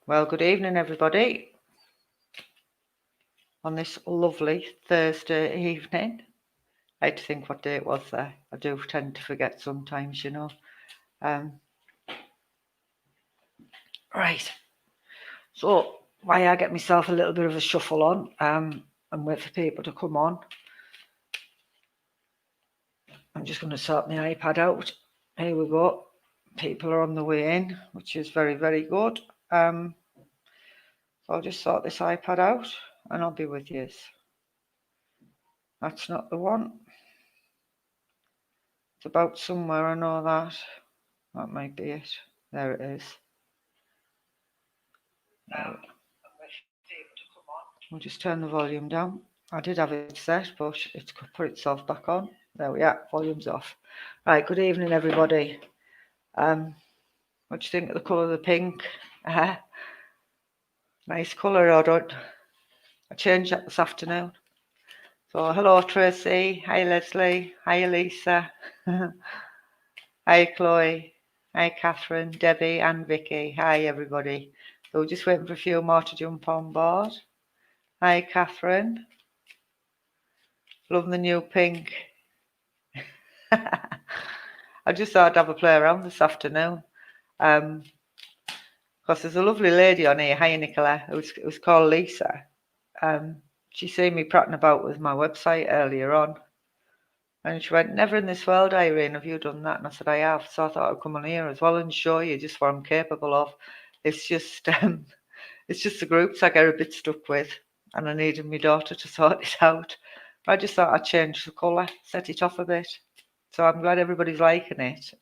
Well, good evening, everybody, on this lovely Thursday evening. I had to think what day it was there. I do tend to forget sometimes, you know. Right, so while I get myself a little bit of a shuffle on and wait for people to come on, I'm just going to sort my iPad out. Here we go. People are on the way in, which is very, very good. So I'll just sort this iPad out and I'll be with you. That's not the one. It's about somewhere, I know that. That might be it. There it is. We'll just turn the volume down. I did have it set, but it's put itself back on. There we are. Volume's off. Right. Good evening, everybody. What do you think of the colour of the pink? Nice colour, or don't? I changed that this afternoon. So hello, Tracy. Hi, Leslie. Hi, Elisa. Hi, Chloe. Hi, Catherine, Debbie, and Vicky. Hi, everybody. So we're just waiting for a few more to jump on board. Hi, Catherine. Love the new pink. I just thought I'd have a play around this afternoon. Because there's a lovely lady on here, hi Nicola, who's called Lisa. She seen me prattling about with my website earlier on. And she went, never in this world, Irene, have you done that? And I said, I have. So I thought I'd come on here as well and show you just what I'm capable of. It's just the groups I get a bit stuck with. And I needed my daughter to sort it out. I just thought I'd change the colour, set it off a bit. So I'm glad everybody's liking it.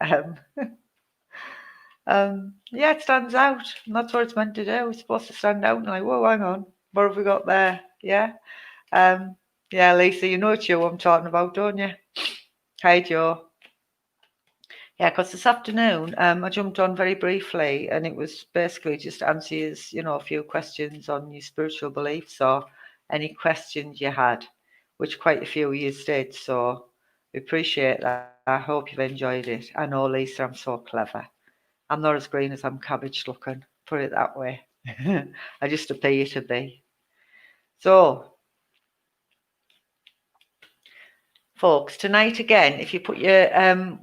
Yeah, it stands out. And that's what it's meant to do. It's supposed to stand out and like, whoa, hang on. What have we got there? Yeah. Yeah, Lisa, you know it's you I'm talking about, don't you? Hi, Joe. Yeah, because this afternoon I jumped on very briefly and it was basically just answer a few questions on your spiritual beliefs or any questions you had, which quite a few of you did. So we appreciate that. I hope you've enjoyed it. I know, Lisa, I'm so clever. I'm not as green as I'm cabbage looking, put it that way. I just appear to be. So, folks, tonight again, if you put your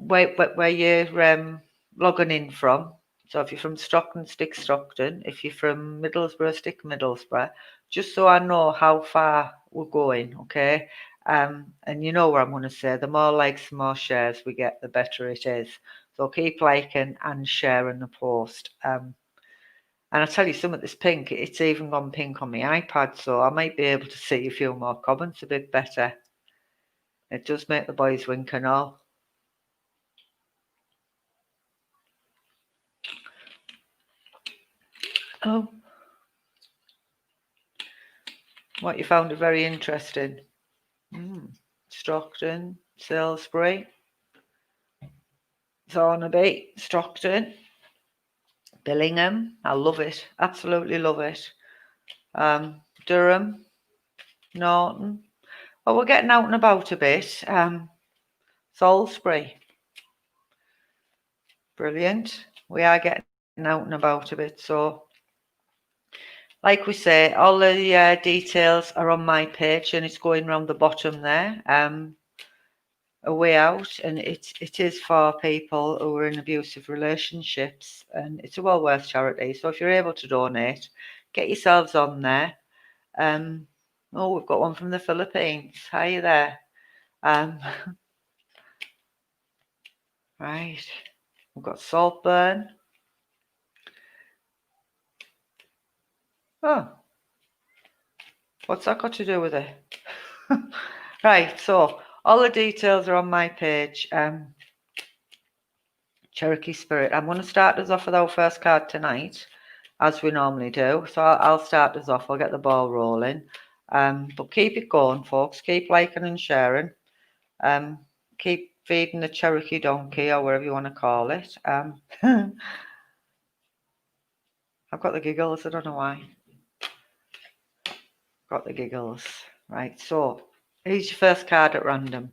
where you're logging in from, so if you're from Stockton, stick Stockton. If you're from Middlesbrough, stick Middlesbrough, just so I know how far we're going, okay? And you know what I'm going to say, the more likes, the more shares we get, the better it is. So keep liking and sharing the post. And I tell you some of this pink, it's even gone pink on my iPad, so I might be able to see a few more comments a bit better. It does make the boys wink and all. Oh, what you found it very interesting. Stockton, Salisbury, Thornaby, Stockton, Billingham. I love it. Absolutely love it. Durham, Norton. Well, we're getting out and about a bit. Salisbury. Brilliant. We are getting out and about a bit. So, like we say, all the details are on my page and it's going around the bottom there. A way out, and it is for people who are in abusive relationships, and it's a well worth charity. So if you're able to donate, get yourselves on there. Oh, we've got one from the Philippines. Hi there. Right, we've got Saltburn. Oh, what's that got to do with it? Right, so all the details are on my page. Cherokee Spirit. I'm going to start us off with our first card tonight, as we normally do. So I'll start us off. I'll get the ball rolling. But keep it going, folks. Keep liking and sharing. Keep feeding the Cherokee donkey, or whatever you want to call it. I've got the giggles. I don't know why. Got the giggles. Right, so here's your first card at random.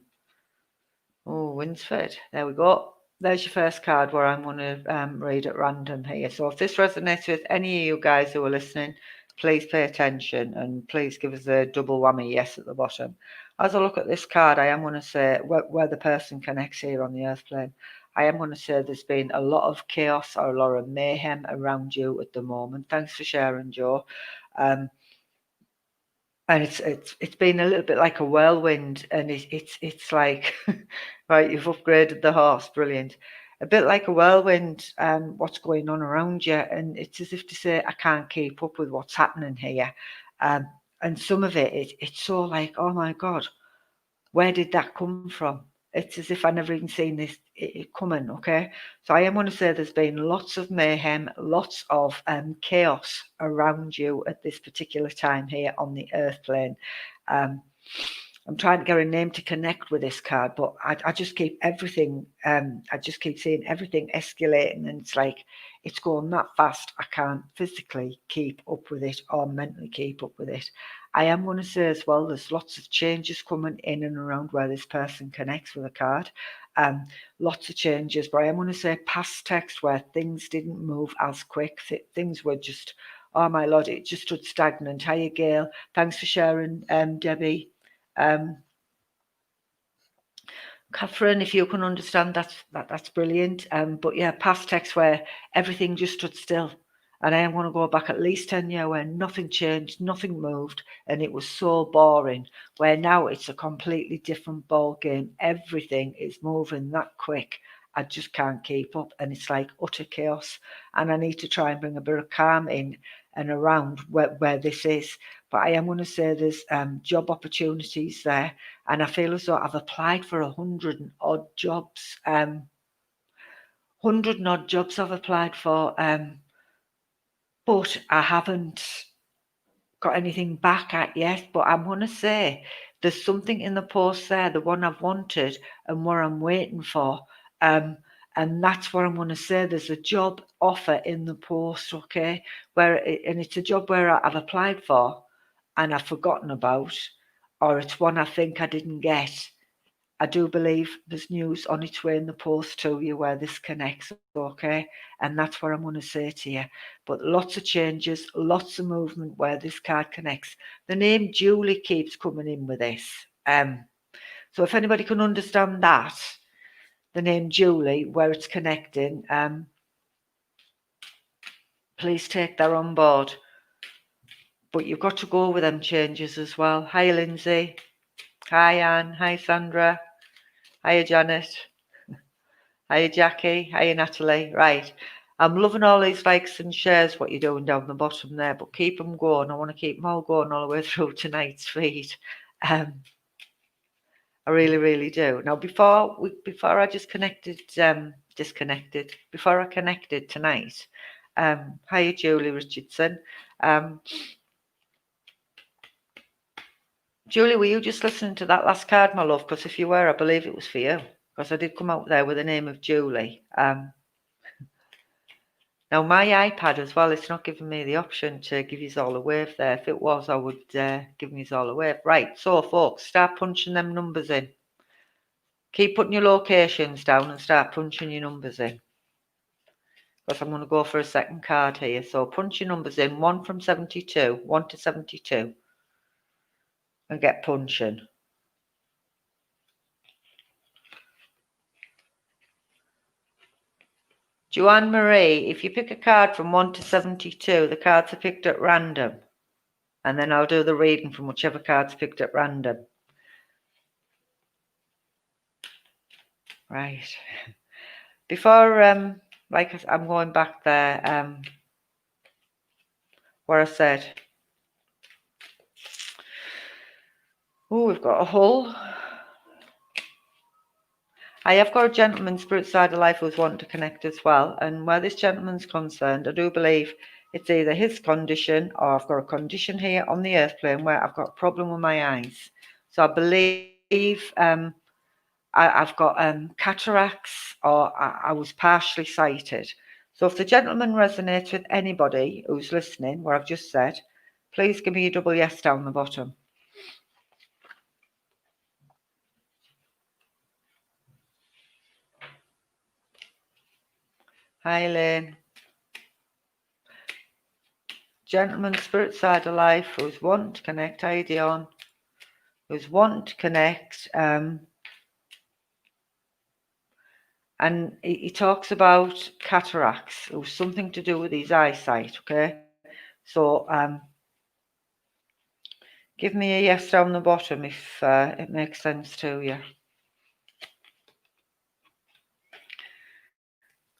Oh, Winsford. There we go. there's your first card where I'm going to read at random here. So if this resonates with any of you guys who are listening, please pay attention and please give us a double whammy yes at the bottom. As I look at this card, I am going to say where the person connects here on the earth plane. I am going to say there's been a lot of chaos or a lot of mayhem around you at the moment. Thanks for sharing, Joe. And it's been a little bit like a whirlwind, and it's like right, you've upgraded the horse, brilliant. A bit like a whirlwind, what's going on around you, and it's as if to say, I can't keep up with what's happening here. And some of it's so like, oh my God, where did that come from? It's as if I never even seen this it coming, okay? So I am going to say there's been lots of mayhem, lots of chaos around you at this particular time here on the earth plane. I'm trying to get a name to connect with this card, but I just keep everything, I just keep seeing everything escalating, and it's like, it's going that fast, I can't physically keep up with it or mentally keep up with it. I am going to say as well, there's lots of changes coming in and around where this person connects with a card. Lots of changes, but I am going to say past text where things didn't move as quick. Things were just, oh my Lord, it just stood stagnant. Hiya, Gail. Thanks for sharing, Debbie. Catherine, if you can understand, that's brilliant. But yeah, past text where everything just stood still. And I am going to go back at least 10 years where nothing changed, nothing moved, and it was so boring. Where now it's a completely different ball game. Everything is moving that quick. I just can't keep up, and it's like utter chaos. And I need to try and bring a bit of calm in and around where this is. But I am going to say there's job opportunities there, and I feel as though I've applied for 100 and odd jobs. 100 and odd jobs I've applied for. But I haven't got anything back at yet. But I'm going to say there's something in the post there, the one I've wanted and what I'm waiting for. And that's what I'm going to say. There's a job offer in the post, okay? And it's a job where I've applied for and I've forgotten about, or it's one I think I didn't get. I do believe there's news on its way in the post to you where this connects, okay? And that's what I'm going to say to you. But lots of changes, lots of movement where this card connects. The name Julie keeps coming in with this. So if anybody can understand that, the name Julie, where it's connecting, please take that on board. But you've got to go with them changes as well. Hi, Lindsay. Hi, Anne. Hi, Sandra. Hiya, Janet. Hiya, Jackie. Hiya, Natalie. Right. I'm loving all these likes and shares, what you're doing down the bottom there, but keep them going. I want to keep them all going all the way through tonight's feed. I really, really do. Now, before I just disconnected, before I connected tonight, hiya, Julie Richardson. Julie, were you just listening to that last card, my love? Because if you were, I believe it was for you. Because I did come out there with the name of Julie. Now, my iPad as well, it's not giving me the option to give you all a wave there. If it was, I would give you all a wave. Right, so folks, start punching them numbers in. Keep putting your locations down and start punching your numbers in. Because I'm going to go for a second card here. So punch your numbers in, 1 from 72, 1 to 72. And get punching. Joanne Marie, if you pick a card from 1 to 72, the cards are picked at random. And then I'll do the reading from whichever card's picked at random. Right. Before, like I'm going back there, where I said, oh, we've got a hull. I have got a gentleman spirit side of life who's wanting to connect as well. And where this gentleman's concerned, I do believe it's either his condition or I've got a condition here on the earth plane where I've got a problem with my eyes. So I believe I've got cataracts or I was partially sighted. So if the gentleman resonates with anybody who's listening, what I've just said, please give me a double yes down the bottom. Hi, Elaine. Gentleman, spirit side of life, who's wanting to connect. How you doing? Who's wanting to connect. And he talks about cataracts. It was something to do with his eyesight, okay? So give me a yes down the bottom if it makes sense to you.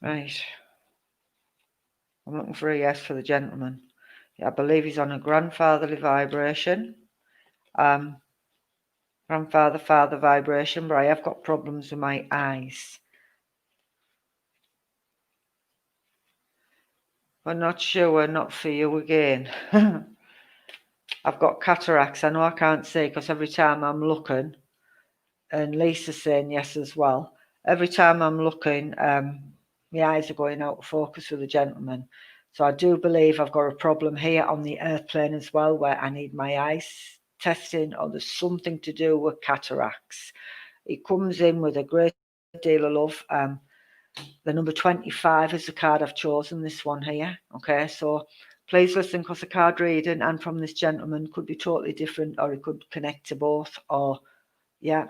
Right. I'm looking for a yes for the gentleman. Yeah, I believe he's on a grandfatherly vibration. Grandfather, father vibration, but I have got problems with my eyes. I'm not sure, not for you again. I've got cataracts. I know I can't see because every time I'm looking, and Lisa's saying yes as well. Every time I'm looking, my eyes are going out of focus with the gentleman. So I do believe I've got a problem here on the earth plane as well, where I need my eyes testing, or there's something to do with cataracts. It comes in with a great deal of love. The number 25 is the card I've chosen, this one here. Okay, so please listen, because the card reading and from this gentleman could be totally different, or it could connect to both, or yeah.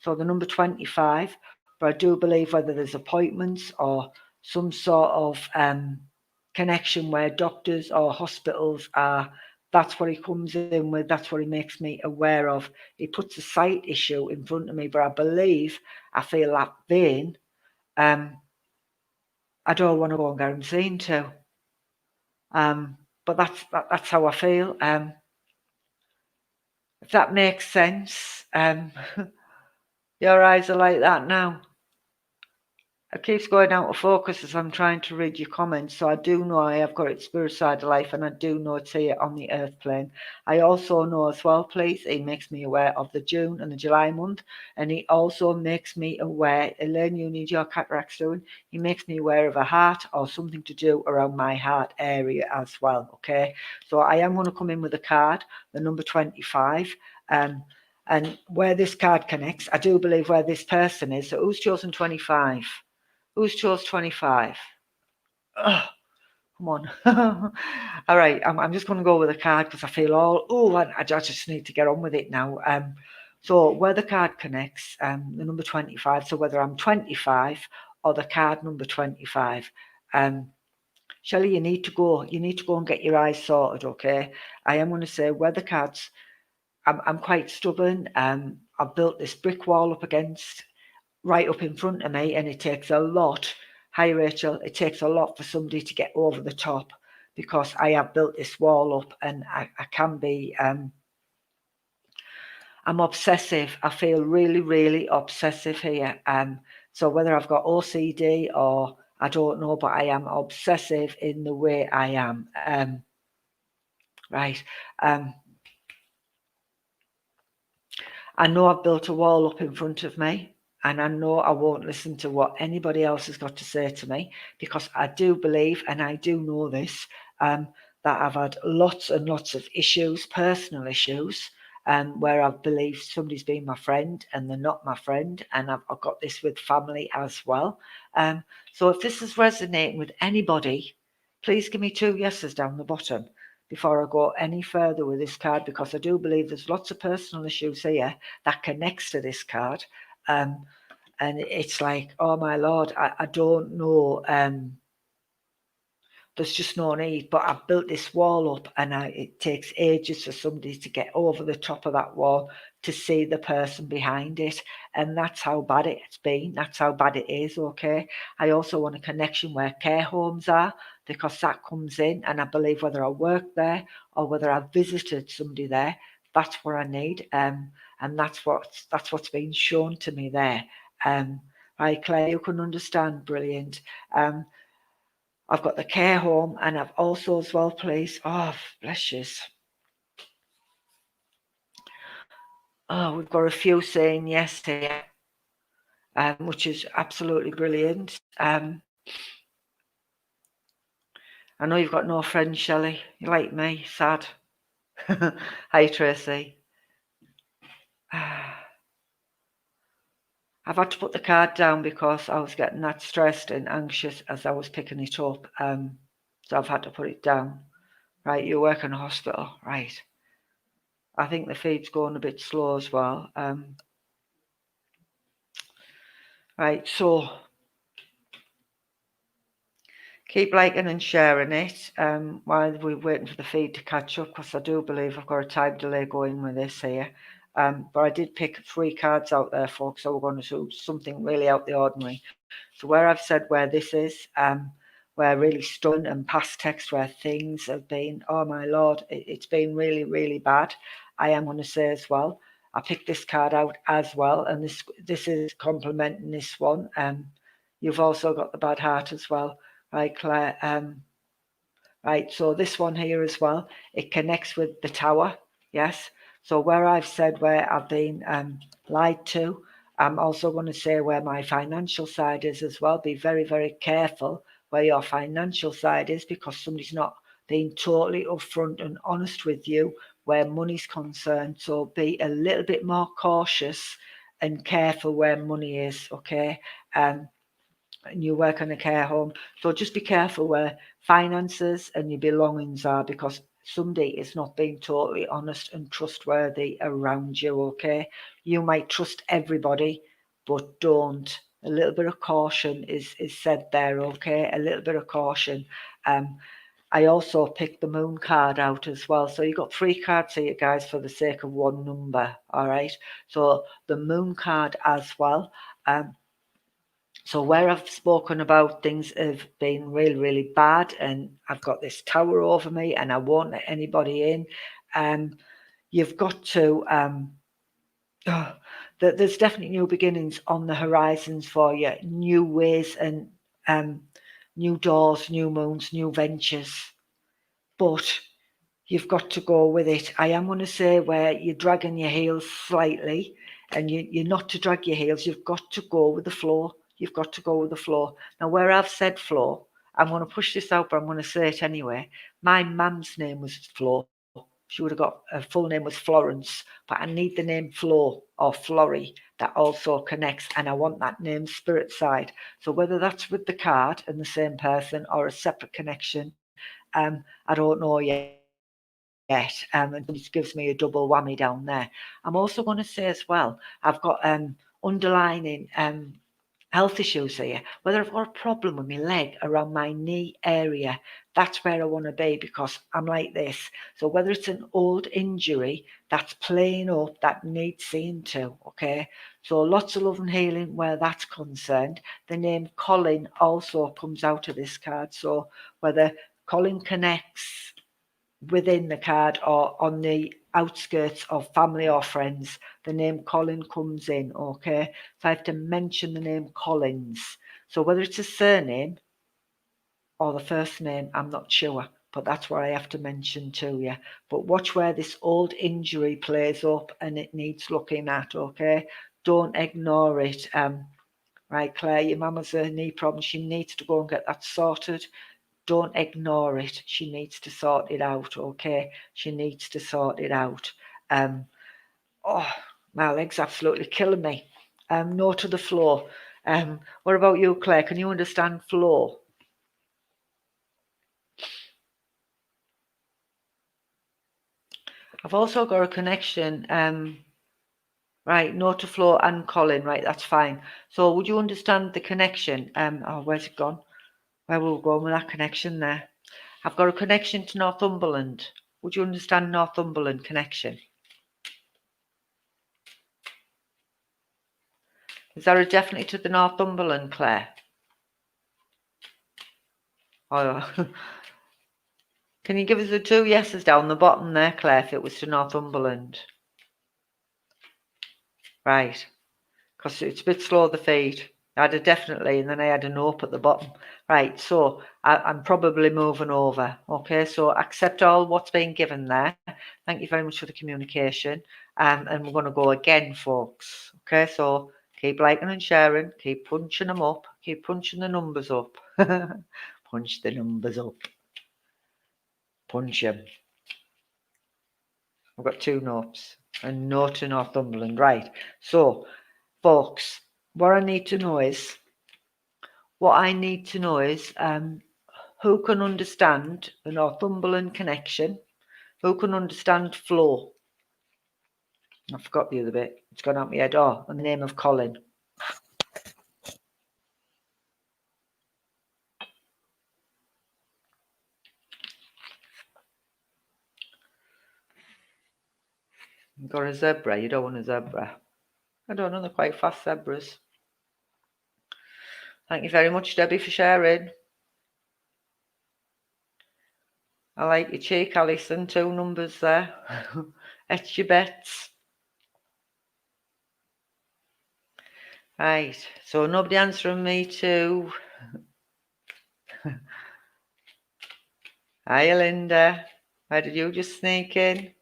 So the number 25, but I do believe whether there's appointments or some sort of connection where doctors or hospitals are, that's what he comes in with, that's what he makes me aware of. He puts a sight issue in front of me, but I believe I feel that vein. I don't want to go and get him seen to. But that's how I feel. If that makes sense. Your eyes are like that now. It keeps going out of focus as I'm trying to read your comments, so I do know I have got it spirit side of life, and I do know it's here on the earth plane. I also know as well, please, he makes me aware of the June and the July month, and he also makes me aware, Elaine, you need your cataracts doing, he makes me aware of a heart or something to do around my heart area as well, okay? So I am going to come in with a card, the number 25, and where this card connects, I do believe where this person is. So who's chosen 25? Who's chose 25? Ugh, come on. All right, I'm just going to go with a card because I feel I just need to get on with it now. So where the card connects, the number 25, so whether I'm 25 or the card number 25, Shelley, you need to go and get your eyes sorted, okay? I am going to say where the cards, I'm quite stubborn. I've built this brick wall up against, right up in front of me, and it takes a lot. Hi, Rachel. It takes a lot for somebody to get over the top, because I have built this wall up, and I can be, I'm obsessive. I feel really, really obsessive here. So whether I've got OCD or I don't know, but I am obsessive in the way I am. Right. I know I've built a wall up in front of me, and I know I won't listen to what anybody else has got to say to me, because I do believe, and I do know this, that I've had lots and lots of issues, personal issues, where I've believed somebody's been my friend and they're not my friend, and I've got this with family as well. So if this is resonating with anybody, please give me 2 yeses down the bottom before I go any further with this card, because I do believe there's lots of personal issues here that connects to this card. And it's like, oh my Lord, I don't know. There's just no need, but I've built this wall up, and it takes ages for somebody to get over the top of that wall to see the person behind it. And that's how bad it's been. That's how bad it is, okay? I also want a connection where care homes are, because that comes in, and I believe whether I work there or whether I've visited somebody there, that's what I need. And that's what's been shown to me there. Right, Claire, you can understand, brilliant. I've got the care home, and I've also as well, please. Oh, bless you. Oh, we've got a few saying yes here, which is absolutely brilliant. I know you've got no friends, Shelley. You're like me, sad. Hi, Tracy. I've had to put the card down because I was getting that stressed and anxious as I was picking it up. So I've had to put it down. Right, you work in a hospital, right? I think the feed's going a bit slow as well. Right, so keep liking and sharing it while we're waiting for the feed to catch up, because I do believe I've got a time delay going with this here. But I did pick 3 cards out there, folks, so we're going to do something really out the ordinary. So where I've said where this is, where really stun and past text where things have been, oh my lord, it's been really, really bad. I am going to say as well, I picked this card out as well, and this is complementing this one. You've also got the bad heart as well, right, Claire? Right, so this one here as well, it connects with the tower, yes. So where I've said where I've been lied to, I'm also going to say where my financial side is as well. Be very, very careful where your financial side is, because somebody's not being totally upfront and honest with you where money's concerned. So be a little bit more cautious and careful where money is, okay? And you work in a care home. So just be careful where finances and your belongings are, because somebody is not being totally honest and trustworthy around you, okay? You might trust everybody, but don't. A little bit of caution is said there, okay? A little bit of caution. I also picked the moon card out as well. So you got 3 cards here, guys, for the sake of one number, all right? So the moon card as well. So where I've spoken about things have been really, really bad, and I've got this tower over me and I won't let anybody in, you've got to, there's definitely new beginnings on the horizons for you, new ways and new doors, new moons, new ventures. But you've got to go with it. I am going to say where you're dragging your heels slightly, and you're not to drag your heels. You've got to go with the flow. You've got to go with the flow. Now, where I've said Flo, I'm going to push this out, but I'm going to say it anyway. My mum's name was Flo. She would have got, her full name was Florence, but I need the name Flo or Florrie that also connects, and I want that name spirit side. So whether that's with the card and the same person or a separate connection, I don't know yet. And it gives me a double whammy down there. I'm also going to say as well, I've got underlining health issues here. Whether I've got a problem with my leg around my knee area, that's where I want to be, because I'm like this. So whether it's an old injury that's playing up that needs seeing to, okay? So lots of love and healing where that's concerned. The name Colin also comes out of this card. So whether Colin connects within the card or on the outskirts of family or friends, the name Colin comes in, okay? So I have to mention the name Collins. So whether it's a surname or the first name, I'm not sure, but that's what I have to mention to you. But watch where this old injury plays up and it needs looking at, okay? Don't ignore it. Right, Claire, your mama's a knee problem. She needs to go and get that sorted. Don't ignore it. She needs to sort it out, okay? She needs to sort it out. Oh, my leg's absolutely killing me. No to the floor. What about you, Claire? Can you understand flow? I've also got a connection. Right, no to Flo and Colin. Right, that's fine. So would you understand the connection? Oh, where's it gone? Where will we go with that connection there? I've got a connection to Northumberland. Would you understand Northumberland connection? Is that a definitely to the Northumberland, Claire? Oh, can you give us the 2 yeses down the bottom there, Claire, if it was to Northumberland? Right, because it's a bit slow, the feed. I had a definitely, and then I had a nope at the bottom. Right, so I'm probably moving over. Okay, so accept all what's being given there. Thank you very much for the communication. And we're going to go again, folks. Okay, so keep liking and sharing. Keep punching them up. Keep punching the numbers up. Punch the numbers up. Punch them. I've got 2 notes. And no to Northumberland. Right, so folks, what I need to know is, who can understand the Northumberland connection, who can understand flow. I forgot the other bit. It's gone out my head. Oh, and the name of Colin. You've got a zebra. You don't want a zebra. I don't know. They're quite fast zebras. Thank you very much, Debbie, for sharing. I like your cheek, Alison. 2 numbers there. It's your bets. Right. So nobody answering me too. Hi, Linda. Why did you just sneak in?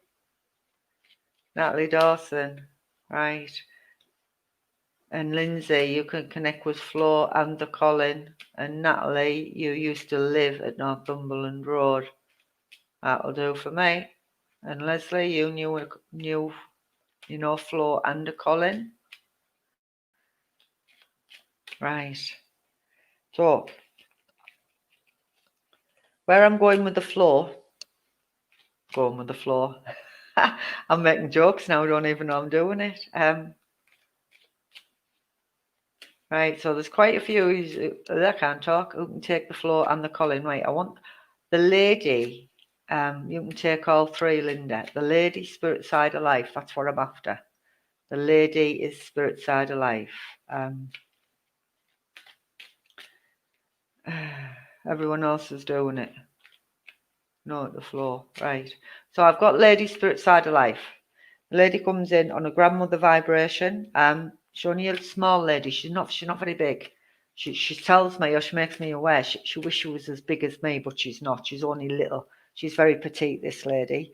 Natalie Dawson. Right. And Lindsay, you can connect with Flo and the Colin. And Natalie, you used to live at Northumberland Road. That'll do for me. And Leslie, you knew Flo and the Colin. Right. So, where I'm going with the flow. I'm making jokes now. I don't even know I'm doing it. Right, so there's quite a few that can't talk. Who can take the floor and the Colin? Right, I want the lady. You can take all 3, Linda. The lady, spirit side of life. That's what I'm after. The lady is spirit side of life. Everyone else is doing it. No, the floor. Right. So I've got lady, spirit side of life. The lady comes in on a grandmother vibration. She's only a small lady. She's not very big. She tells me, or she makes me aware, she wishes she was as big as me, but she's not. She's only little. She's very petite, this lady.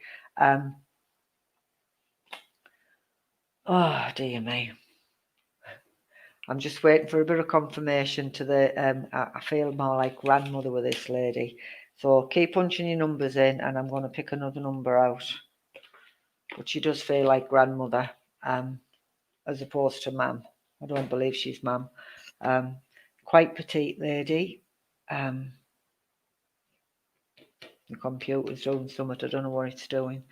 Oh, dear me. I'm just waiting for a bit of confirmation to the, I feel more like grandmother with this lady. So keep punching your numbers in and I'm going to pick another number out. But she does feel like grandmother, as opposed to mum. I don't believe she's mum. Quite petite lady. The computer's doing something. I don't know what it's doing.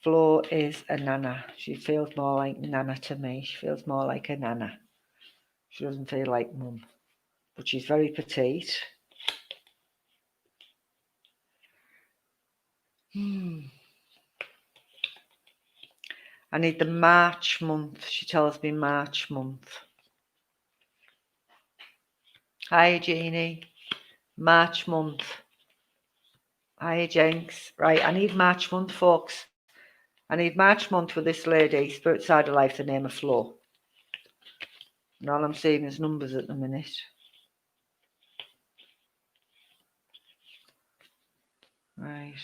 Flo is a nana. She feels more like nana to me. She feels more like a nana. She doesn't feel like mum. But she's very petite. I need the March month. She tells me March month. Hi, Jeannie. March month. Hi, Jenks. Right, I need March month, folks. I need March month with this lady, spirit side of life, the name of Flo. And all I'm seeing is numbers at the minute. Right.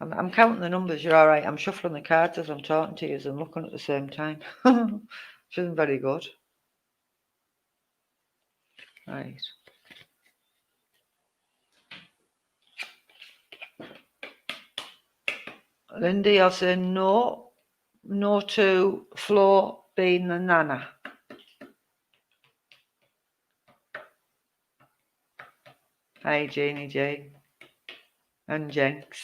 I'm counting the numbers. You're all right. I'm shuffling the cards as I'm talking to you and looking at the same time. Which isn't very good. Right. Lindy, you're saying no. No to Flo being the nana. Hi, Jeannie J. And Jenks.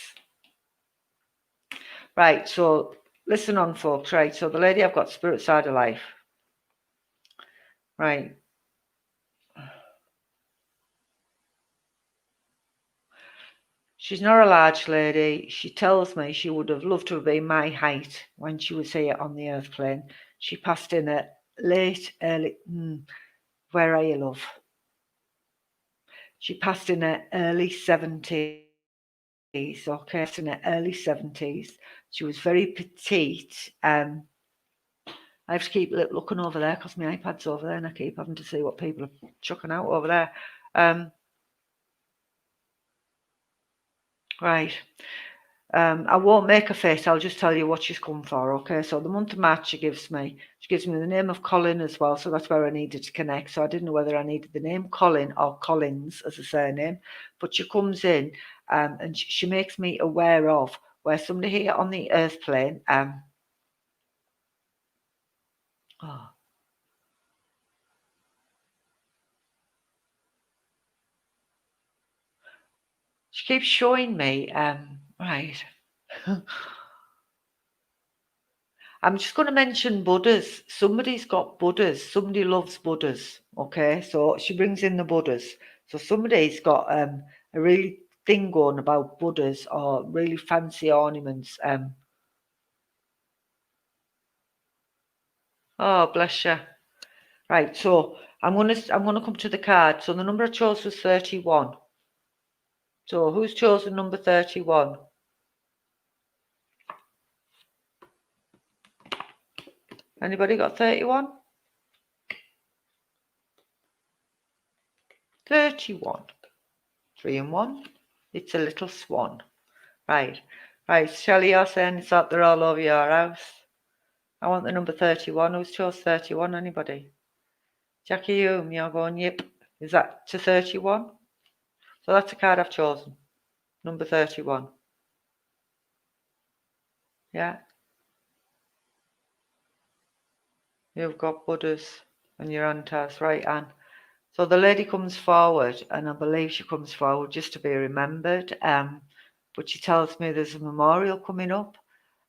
Right, so listen on, folks. Right, so the lady I've got spirit side of life. Right. She's not a large lady. She tells me she would have loved to have been my height when she was here on the earth plane. She passed in a early. Where are you, love? She passed in her early 70s. Okay, in her early 70s. She was very petite. I have to keep looking over there because my iPad's over there and I keep having to see what people are chucking out over there. Right. I won't make a face. I'll just tell you what she's come for. Okay. So the month of March she gives me the name of Colin as well. So that's where I needed to connect. So I didn't know whether I needed the name Colin or Collins as a surname. But she comes in and she makes me aware of where somebody here on the earth plane, oh, she keeps showing me, right. I'm just going to mention Buddhas. Somebody's got Buddhas. Somebody loves Buddhas. Okay, so she brings in the Buddhas. So somebody's got a really thing going about Buddhas or really fancy ornaments. Oh, bless you. Right, so I'm gonna come to the card. So the number I chose was 31. So who's chosen number 31? Anybody got 31? 31. 3 and 1. It's a little swan. Right. Right, Shelley, you're saying it's out there all over your house. I want the number 31. Who's chose 31? Anybody? Jackie Hume, you're going, yep. Is that to 31? So that's a card I've chosen. Number 31. Yeah. You've got Buddhas and your Antas, right, Anne? So the lady comes forward, and I believe she comes forward just to be remembered. But she tells me there's a memorial coming up,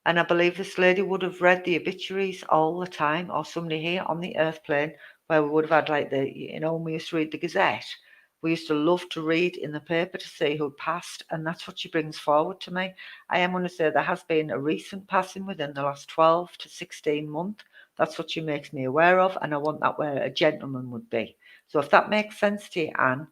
and I believe this lady would have read the obituaries all the time, or somebody here on the earth plane, where we would have had like we used to read the Gazette. We used to love to read in the paper to see who passed, and that's what she brings forward to me. I am going to say there has been a recent passing within the last 12 to 16 months. That's what she makes me aware of, and I want that where a gentleman would be. So if that makes sense to you, Anne,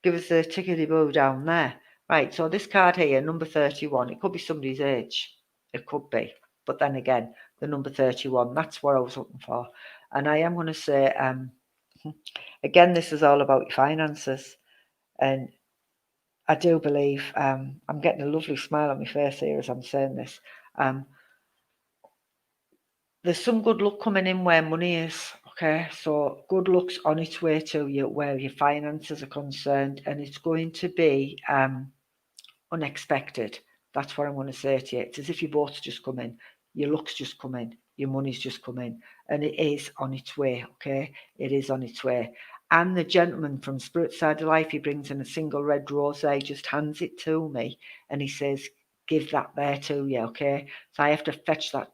give us a tickety-boo down there. Right, so this card here, number 31, it could be somebody's age. It could be. But then again, the number 31, that's what I was looking for. And I am going to say, again, this is all about your finances. And I do believe, I'm getting a lovely smile on my face here as I'm saying this. There's some good luck coming in where money is. Okay, so good luck's on its way to you where your finances are concerned, and it's going to be unexpected. That's what I'm going to say to you. It's as if your boat's just come in, your luck's just come in, your money's just come in, and it is on its way. Okay, it is on its way. And the gentleman from Spirit Side of Life, he brings in a single red rose. He just hands it to me, and he says, "Give that there to you." Okay, so I have to fetch that.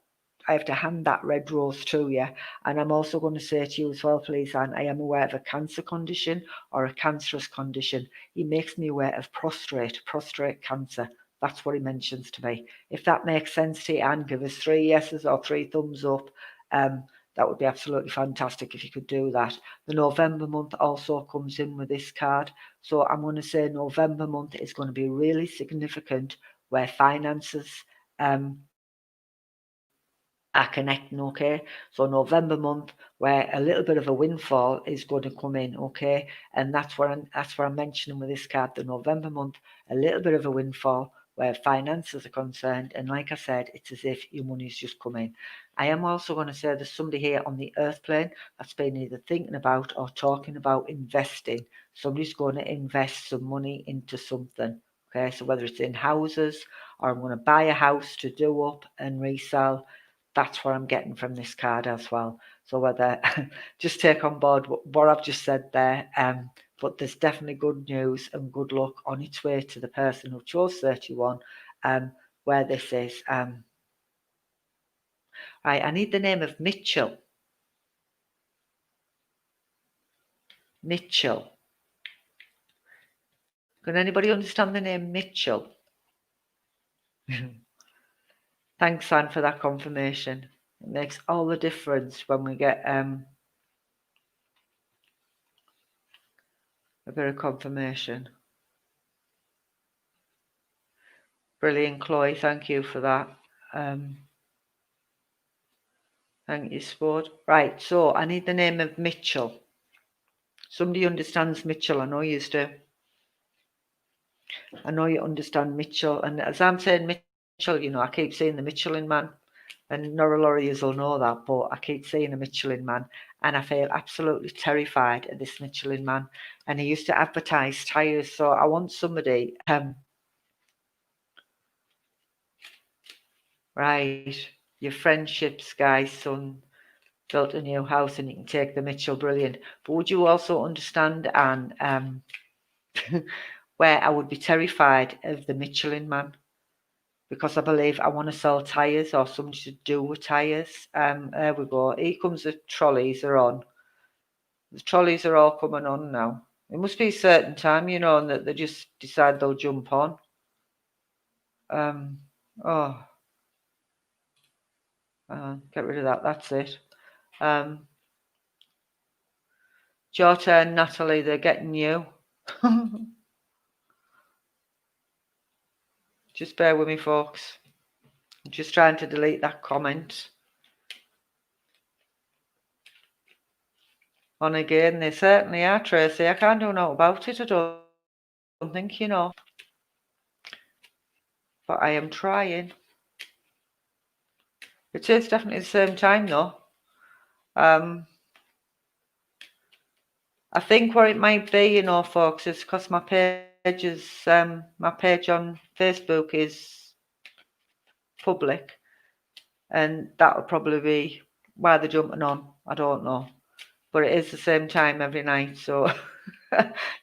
I have to hand that red rose to you. And I'm also going to say to you as well, please, Anne, I am aware of a cancer condition or a cancerous condition. He makes me aware of prostate cancer. That's what he mentions to me. If that makes sense to you, Anne, give us 3 yeses or 3 thumbs up. That would be absolutely fantastic if you could do that. The November month also comes in with this card. So I'm going to say November month is going to be really significant where finances are connecting, okay? So November month where a little bit of a windfall is going to come in, okay? And that's what I'm mentioning with this card, the November month, a little bit of a windfall where finances are concerned. And like I said, it's as if your money's just come in. I am also going to say there's somebody here on the earth plane that's been either thinking about or talking about investing. Somebody's going to invest some money into something. Okay, so whether it's in houses or I'm going to buy a house to do up and resell, that's what I'm getting from this card as well. So whether just take on board what I've just said there, but there's definitely good news and good luck on its way to the person who chose 31, where this is. Right, I need the name of Mitchell. Mitchell. Can anybody understand the name Mitchell? Thanks, Anne, for that confirmation. It makes all the difference when we get a bit of confirmation. Brilliant, Chloe. Thank you for that. Thank you, Sport. Right, so I need the name of Mitchell. Somebody understands Mitchell. I know you do. I know you understand Mitchell. And as I'm saying Mitchell, I keep saying the Michelin Man. And Nora Lauriers will know that, but I keep seeing a Michelin Man. And I feel absolutely terrified of this Michelin Man. And he used to advertise tyres. So I want somebody Right. Your friendship's guy's son built a new house and you can take the Mitchell, brilliant. But would you also understand, Anne, where I would be terrified of the Michelin man? Because I believe I want to sell tyres or something to do with tyres. There we go. Here comes the trolleys are on. The trolleys are all coming on now. It must be a certain time, you know, and that they just decide they'll jump on. Oh, get rid of that. That's it. It's your turn, Natalie. They're getting you. Just bear with me, folks. I'm just trying to delete that comment. On again, they certainly are, Tracy. I can't do nothing about it. I don't think, you know. But I am trying. It is definitely the same time, though. I think what it might be, you know, folks, is because my page on Facebook is public, and that'll probably be why they're jumping on. I don't know, but it is the same time every night, so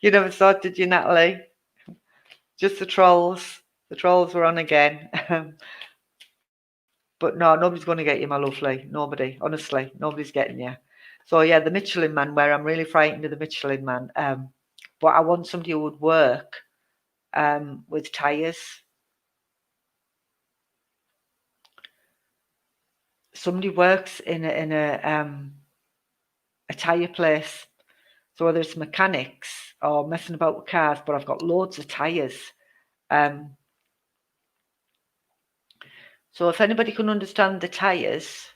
you never thought, did you, Natalie? Just the trolls. The trolls were on again. But no, nobody's going to get you, my lovely. Nobody. Honestly, nobody's getting you. So yeah, the Michelin man, where I'm really frightened of the Michelin man. But I want somebody who would work with tyres. Somebody works in a tyre place. So whether it's mechanics or messing about with cars, but I've got loads of tyres. So if anybody can understand the tyres,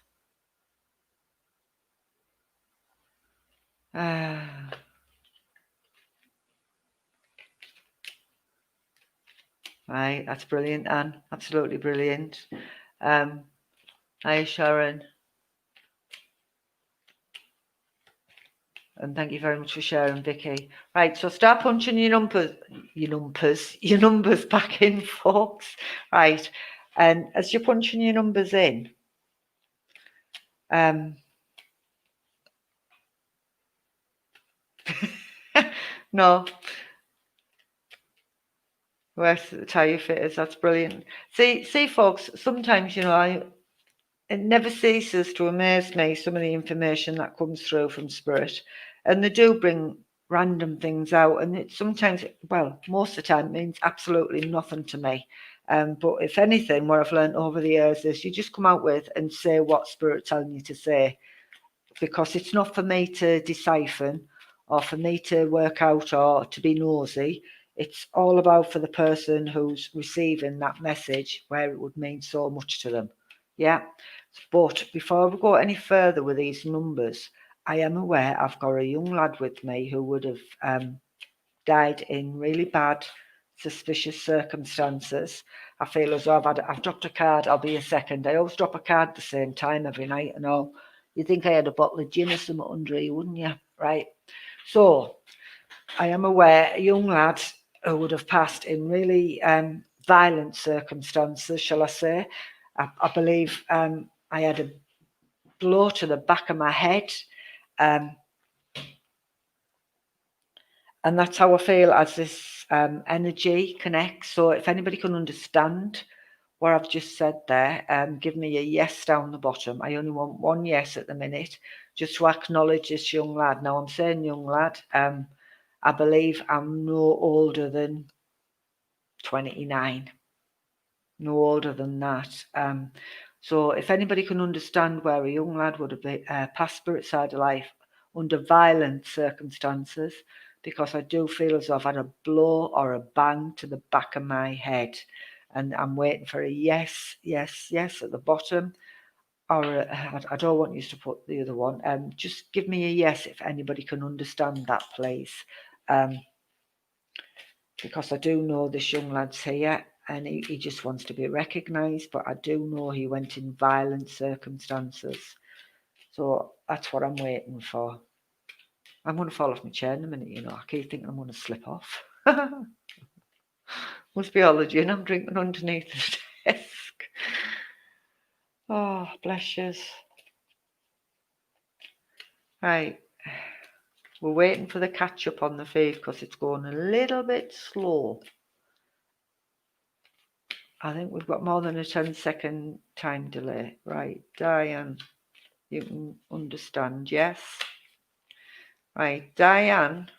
right, that's brilliant, Anne. Absolutely brilliant. Hi, Sharon. And thank you very much for sharing, Vicky. Right, so start punching your numbers back in, folks. Right, and as you're punching your numbers in, no, where's the tyre fitters? That's brilliant. See, folks. Sometimes, you know, it never ceases to amaze me, some of the information that comes through from Spirit, and they do bring random things out, and it sometimes, well, most of the time, means absolutely nothing to me. But if anything, what I've learned over the years is you just come out with and say what Spirit's telling you to say, because it's not for me to decipher or for me to work out or to be nosy. It's all about for the person who's receiving that message, where it would mean so much to them. Yeah. But before we go any further with these numbers, I am aware I've got a young lad with me who would have died in really bad, suspicious circumstances. I feel as though I've dropped a card. I'll be a second. I always drop a card at the same time every night and all. You'd think I had a bottle of gin or something under here, wouldn't you? Right. So I am aware a young lad who would have passed in really violent circumstances, shall I say. I believe I had a blow to the back of my head. And that's how I feel as this energy connects. So if anybody can understand what I've just said there, give me a yes down the bottom. I only want one yes at the minute, just to acknowledge this young lad. Now I'm saying young lad, I believe I'm no older than 29. No older than that. So if anybody can understand where a young lad would have been past Spirit side of life under violent circumstances, because I do feel as though I've had a blow or a bang to the back of my head, and I'm waiting for a yes, yes, yes at the bottom, or I don't want you to put the other one. Just give me a yes if anybody can understand that, please. Because I do know this young lad's here and he just wants to be recognised, but I do know he went in violent circumstances. So that's what I'm waiting for. I'm going to fall off my chair in a minute, you know. I keep thinking I'm going to slip off. Must be all the gin I'm drinking underneath the desk. Oh, bless yous. Right. We're waiting for the catch up on the feed because it's going a little bit slow. I think we've got more than a 10-second time delay. Right, Diane, you can understand, yes? Right, Diane.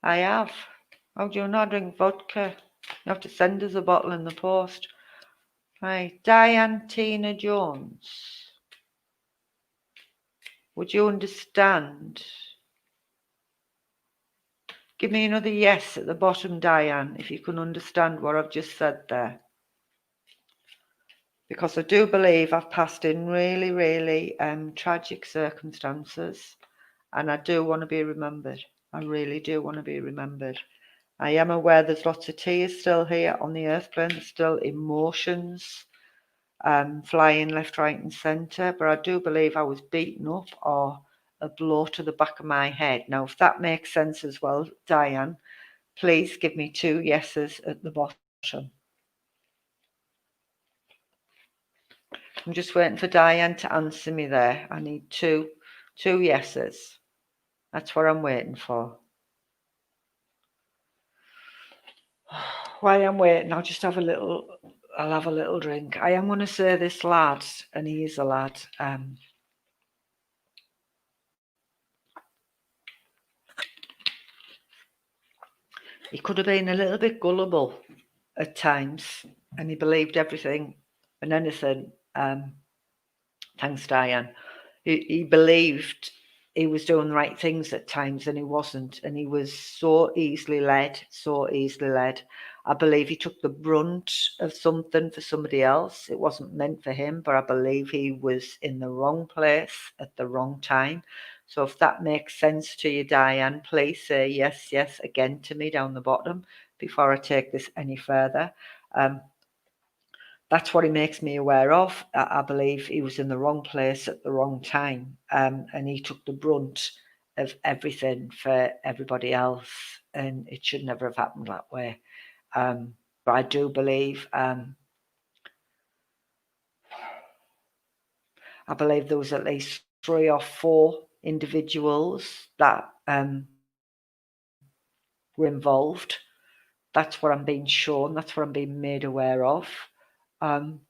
I have. How do you not drink vodka? You have to send us a bottle in the post. Right, Diane Tina Jones. Would you understand? Give me another yes at the bottom, Diane, if you can understand what I've just said there. Because I do believe I've passed in really, really tragic circumstances, and I do want to be remembered. I really do want to be remembered. I am aware there's lots of tears still here on the earth plane, still emotions flying left, right and centre, but I do believe I was beaten up or a blow to the back of my head. Now, if that makes sense as well, Diane, please give me 2 yeses at the bottom. I'm just waiting for Diane to answer me there. I need two yeses. That's what I'm waiting for. While I'm waiting, I'll have a little drink. I am going to say this lad, and he is a lad. He could have been a little bit gullible at times, and he believed everything and anything. Thanks, Diane. He believed he was doing the right things at times, and he wasn't, and he was so easily led. I believe he took the brunt of something for somebody else. It wasn't meant for him, but I believe he was in the wrong place at the wrong time. So if that makes sense to you, Diane, please say yes again to me down the bottom before I take this any further. That's what he makes me aware of. I believe he was in the wrong place at the wrong time, and he took the brunt of everything for everybody else, and it should never have happened that way. But I do believe, I believe there was at least 3 or 4 individuals that were involved. That's what I'm being shown. That's what I'm being made aware of. I'm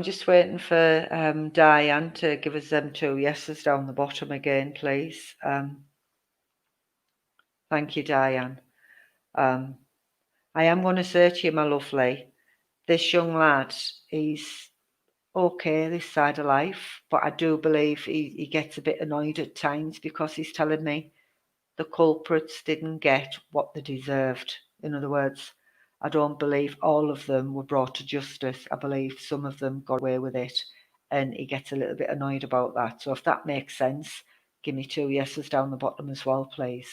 just waiting for Diane to give us them 2 yeses down the bottom again, please. Thank you, Diane. I am going to say to you, my lovely, this young lad, he's okay this side of life, but I do believe he gets a bit annoyed at times because he's telling me the culprits didn't get what they deserved. In other words, I don't believe all of them were brought to justice. I believe some of them got away with it, and he gets a little bit annoyed about that. So if that makes sense, give me 2 yeses down the bottom as well, please.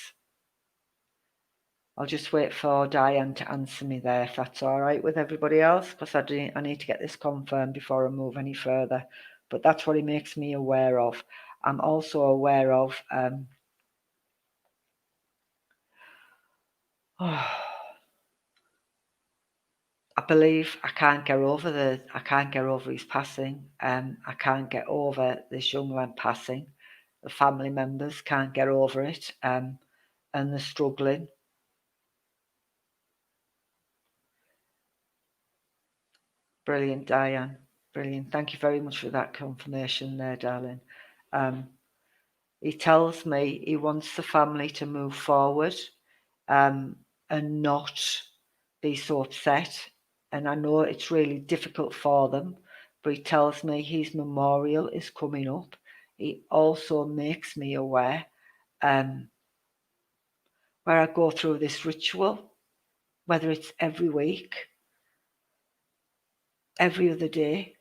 I'll just wait for Diane to answer me there, if that's all right with everybody else, because I need to get this confirmed before I move any further. But that's what he makes me aware of. I'm also aware of I believe I can't get over his passing. I can't get over this young lad passing. The family members can't get over it, and they're struggling. Brilliant, Diane. Brilliant. Thank you very much for that confirmation there, darling. He tells me he wants the family to move forward, and not be so upset. And I know it's really difficult for them, but he tells me his memorial is coming up. He also makes me aware where I go through this ritual, whether it's every week, every other day,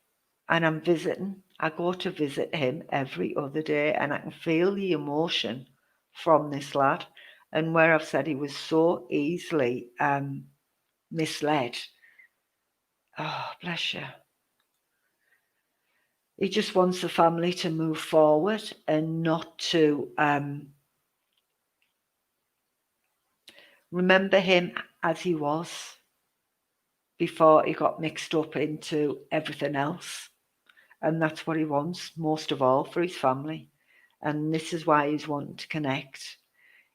and I'm visiting. I go to visit him every other day, and I can feel the emotion from this lad. And where I've said he was so easily misled. Oh, bless you. He just wants the family to move forward and not to Remember him as he was before he got mixed up into everything else. And that's what he wants most of all for his family. And this is why he's wanting to connect.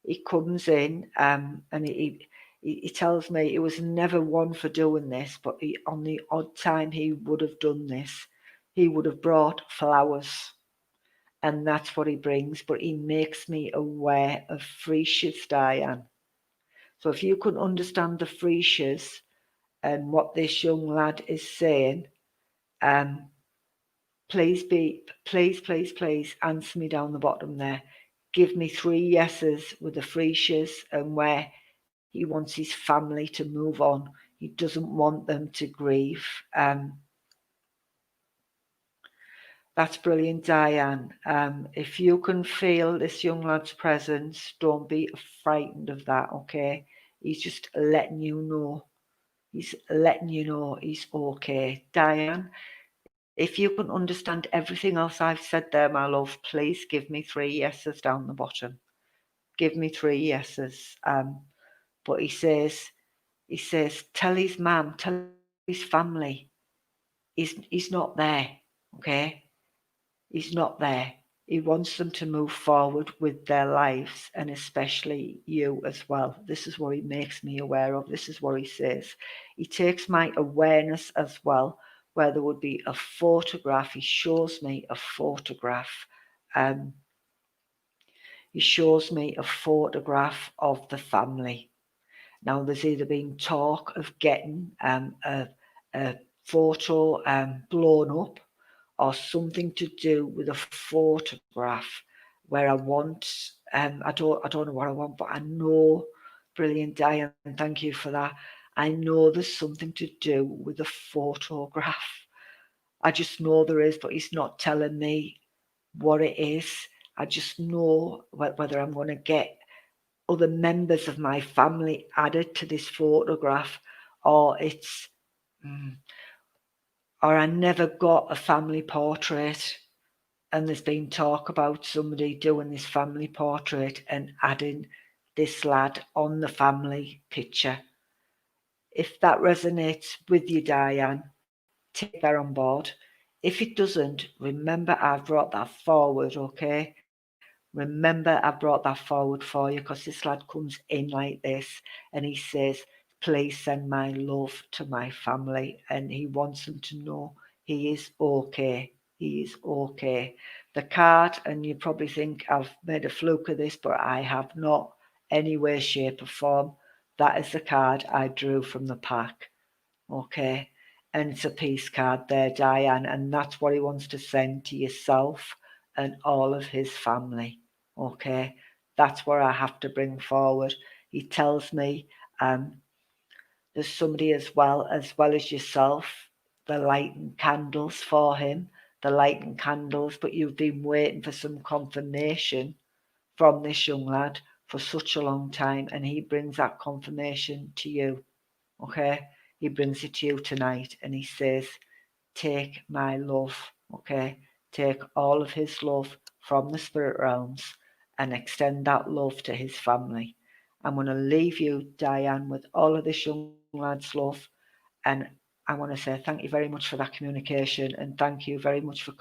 He comes in and he tells me he was never one for doing this, but on the odd time he would have done this, he would have brought flowers. And that's what he brings. But he makes me aware of freesias, Diane. So if you could understand the freesias and what this young lad is saying, please answer me down the bottom there. Give me 3 yeses with the freesias and where he wants his family to move on. He doesn't want them to grieve. That's brilliant, Diane. If you can feel this young lad's presence, don't be frightened of that, okay? He's just letting you know. He's letting you know he's okay. Diane, if you can understand everything else I've said there, my love, please give me 3 yeses down the bottom. Give me 3 yeses. But he says, tell his mum, tell his family, he's not there, okay? He's not there. He wants them to move forward with their lives, and especially you as well. This is what he makes me aware of. This is what he says. He takes my awareness as well, where there would be a photograph. He shows me a photograph. He shows me a photograph of the family. Now, there's either been talk of getting a photo blown up, or something to do with a photograph where I want, I don't know what I want, but I know, brilliant Diane, thank you for that. I know there's something to do with a photograph. I just know there is, but he's not telling me what it is. I just know whether I'm going to get other members of my family added to this photograph, or it's, or I never got a family portrait. And there's been talk about somebody doing this family portrait and adding this lad on the family picture. If that resonates with you, Diane, take that on board. If it doesn't, remember I've brought that forward, okay? Remember I brought that forward for you, because this lad comes in like this and he says, please send my love to my family, and he wants them to know he is okay. He is okay. The card, and you probably think I've made a fluke of this, but I have not, any way, shape or form. That is the card I drew from the pack, okay? And it's a peace card there, Diane, and that's what he wants to send to yourself and all of his family, okay? That's what I have to bring forward. He tells me there's somebody as well as yourself, they're lighting candles for him, they're lighting candles, but you've been waiting for some confirmation from this young lad for such a long time, and he brings that confirmation to you, okay? He brings it to you tonight, and he says, take my love, okay? Take all of his love from the spirit realms and extend that love to his family. I'm going to leave you, Diane, with all of this young lad's love, and I want to say thank you very much for that communication, and thank you very much for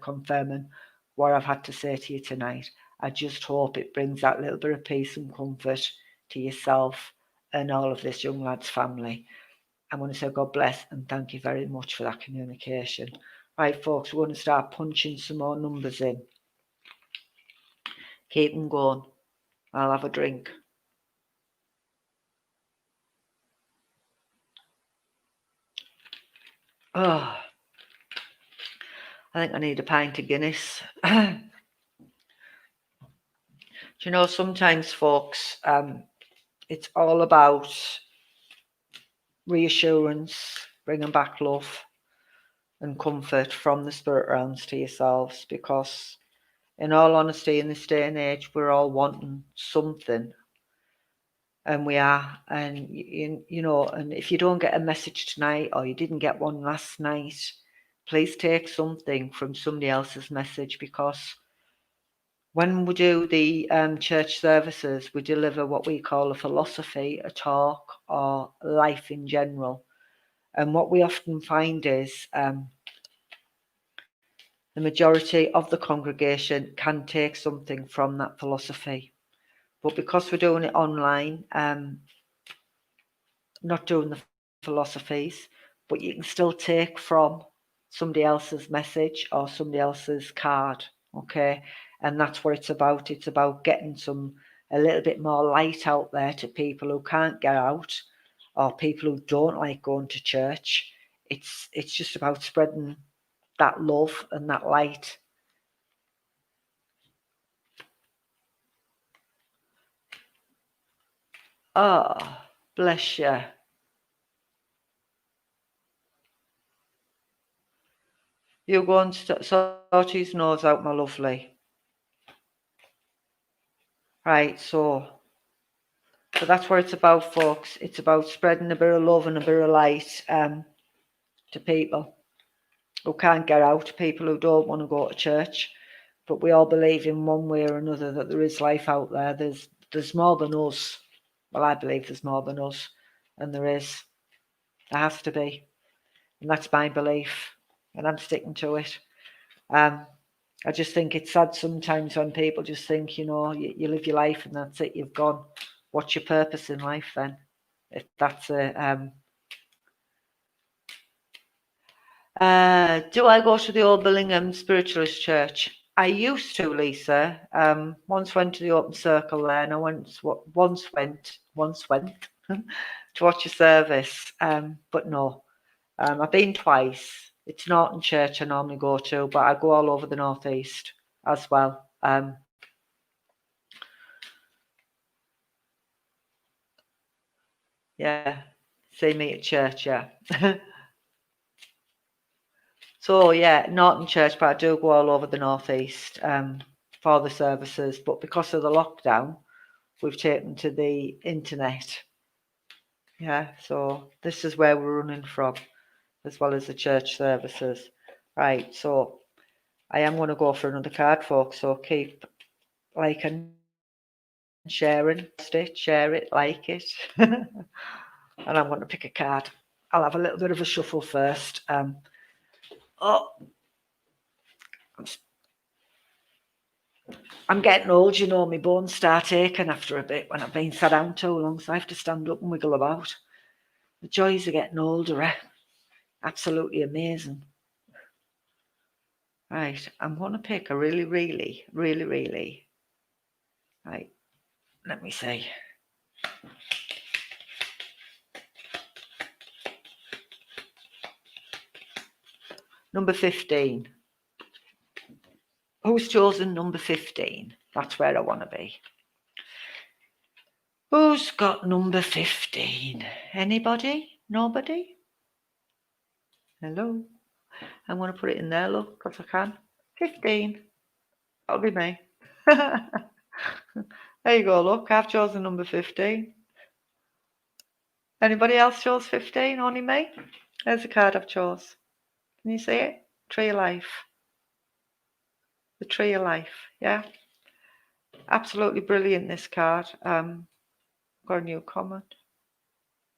confirming what I've had to say to you tonight. I just hope it brings that little bit of peace and comfort to yourself and all of this young lad's family. I want to say God bless and thank you very much for that communication. Right, folks, we're going to start punching some more numbers in. Keep them going. I'll have a drink. Oh, I think I need a pint of Guinness. Do you know, sometimes, folks, it's all about reassurance, bringing back love and comfort from the spirit realms to yourselves, because in all honesty, in this day and age, we're all wanting something, and we are, and you know, and if you don't get a message tonight, or you didn't get one last night, please take something from somebody else's message, because When we do the church services, we deliver what we call a philosophy, a talk, or life in general. And what we often find is the majority of the congregation can take something from that philosophy. But because we're doing it online, not doing the philosophies, but you can still take from somebody else's message or somebody else's card, okay? And that's what it's about. It's about getting a little bit more light out there to people who can't get out or people who don't like going to church. It's just about spreading that love and that light. Oh, bless you. You go and sort his nose out, my lovely. Right, so that's what it's about, folks. It's about spreading a bit of love and a bit of light to people who can't get out, people who don't want to go to church. But we all believe in one way or another that there is life out there. There's more than us. Well, I believe there's more than us, and there is. There has to be, and that's my belief, and I'm sticking to it. I just think it's sad sometimes when people just think, you live your life and that's it, you've gone. What's your purpose in life then? If that's a do I go to the Old Billingham Spiritualist Church? I used to, Lisa. Once went to the Open Circle there, and I once went to watch a service. But no, I've been twice. It's Norton Church I normally go to, but I go all over the northeast as well. Yeah, see me at church, yeah. So yeah, Norton Church, but I do go all over the northeast for the services. But because of the lockdown, we've taken to the internet. Yeah, so this is where we're running from, as well as the church services. Right, so I am going to go for another card, folks. So keep liking, sharing, share it, like it. And I'm going to pick a card. I'll have a little bit of a shuffle first. I'm getting old, my bones start aching after a bit when I've been sat down too long, so I have to stand up and wiggle about. The joys of getting older, absolutely amazing. Right, I'm going to pick a really, really, really, really, right, let me see. Number 15. Who's chosen number 15? That's where I want to be. Who's got number 15? Anybody? Nobody? Hello? I'm going to put it in there, look, because I can. 15. That'll be me. There you go, look, I've chosen number 15. Anybody else chose 15? Only me? There's the card I've chose. Can you see it? Tree of Life. The Tree of Life, yeah. Absolutely brilliant, this card. Got a new comment.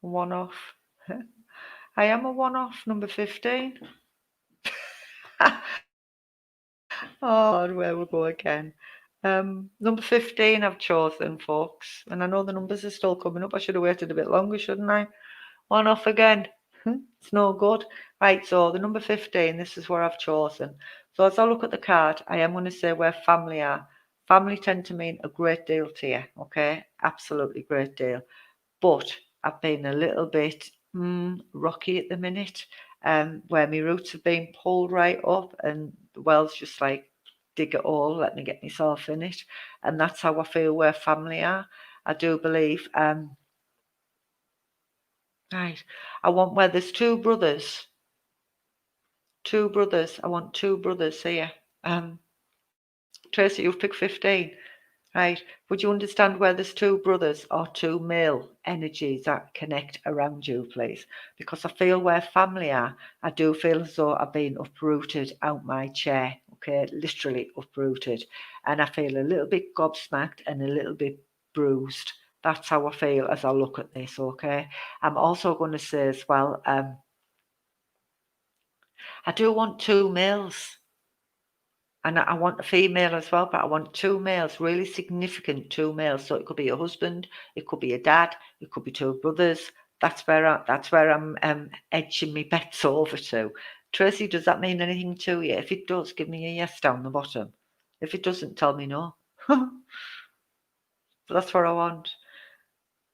One-off. I am a one-off, number 15. Oh, where we go again. Number 15 I've chosen, folks. And I know the numbers are still coming up. I should have waited a bit longer, shouldn't I? One off again. It's no good. Right, so the number 15, this is where I've chosen. So as I look at the card, I am going to say where family are. Family tend to mean a great deal to you, okay? Absolutely great deal. But I've been a little bit rocky at the minute, where my roots have been pulled right up and the well's just like, dig it all, let me get myself in it. And that's how I feel where family are. I do believe, right, I want where there's two brothers. Two brothers. I want two brothers here. Tracy, you've picked 15. Right. Would you understand where there's two brothers or two male energies that connect around you, please? Because I feel where family are, I do feel as though I've been uprooted out my chair. okay, literally uprooted. And I feel a little bit gobsmacked and a little bit bruised. That's how I feel as I look at this, okay? I'm also going to say as well, I do want 2 males. And I want a female as well, but I want 2 males, really significant 2 males. So it could be a husband, it could be a dad, it could be 2 brothers. That's where I'm edging my bets over to. Tracy, does that mean anything to you? If it does, give me a yes down the bottom. If it doesn't, tell me no. But that's what I want.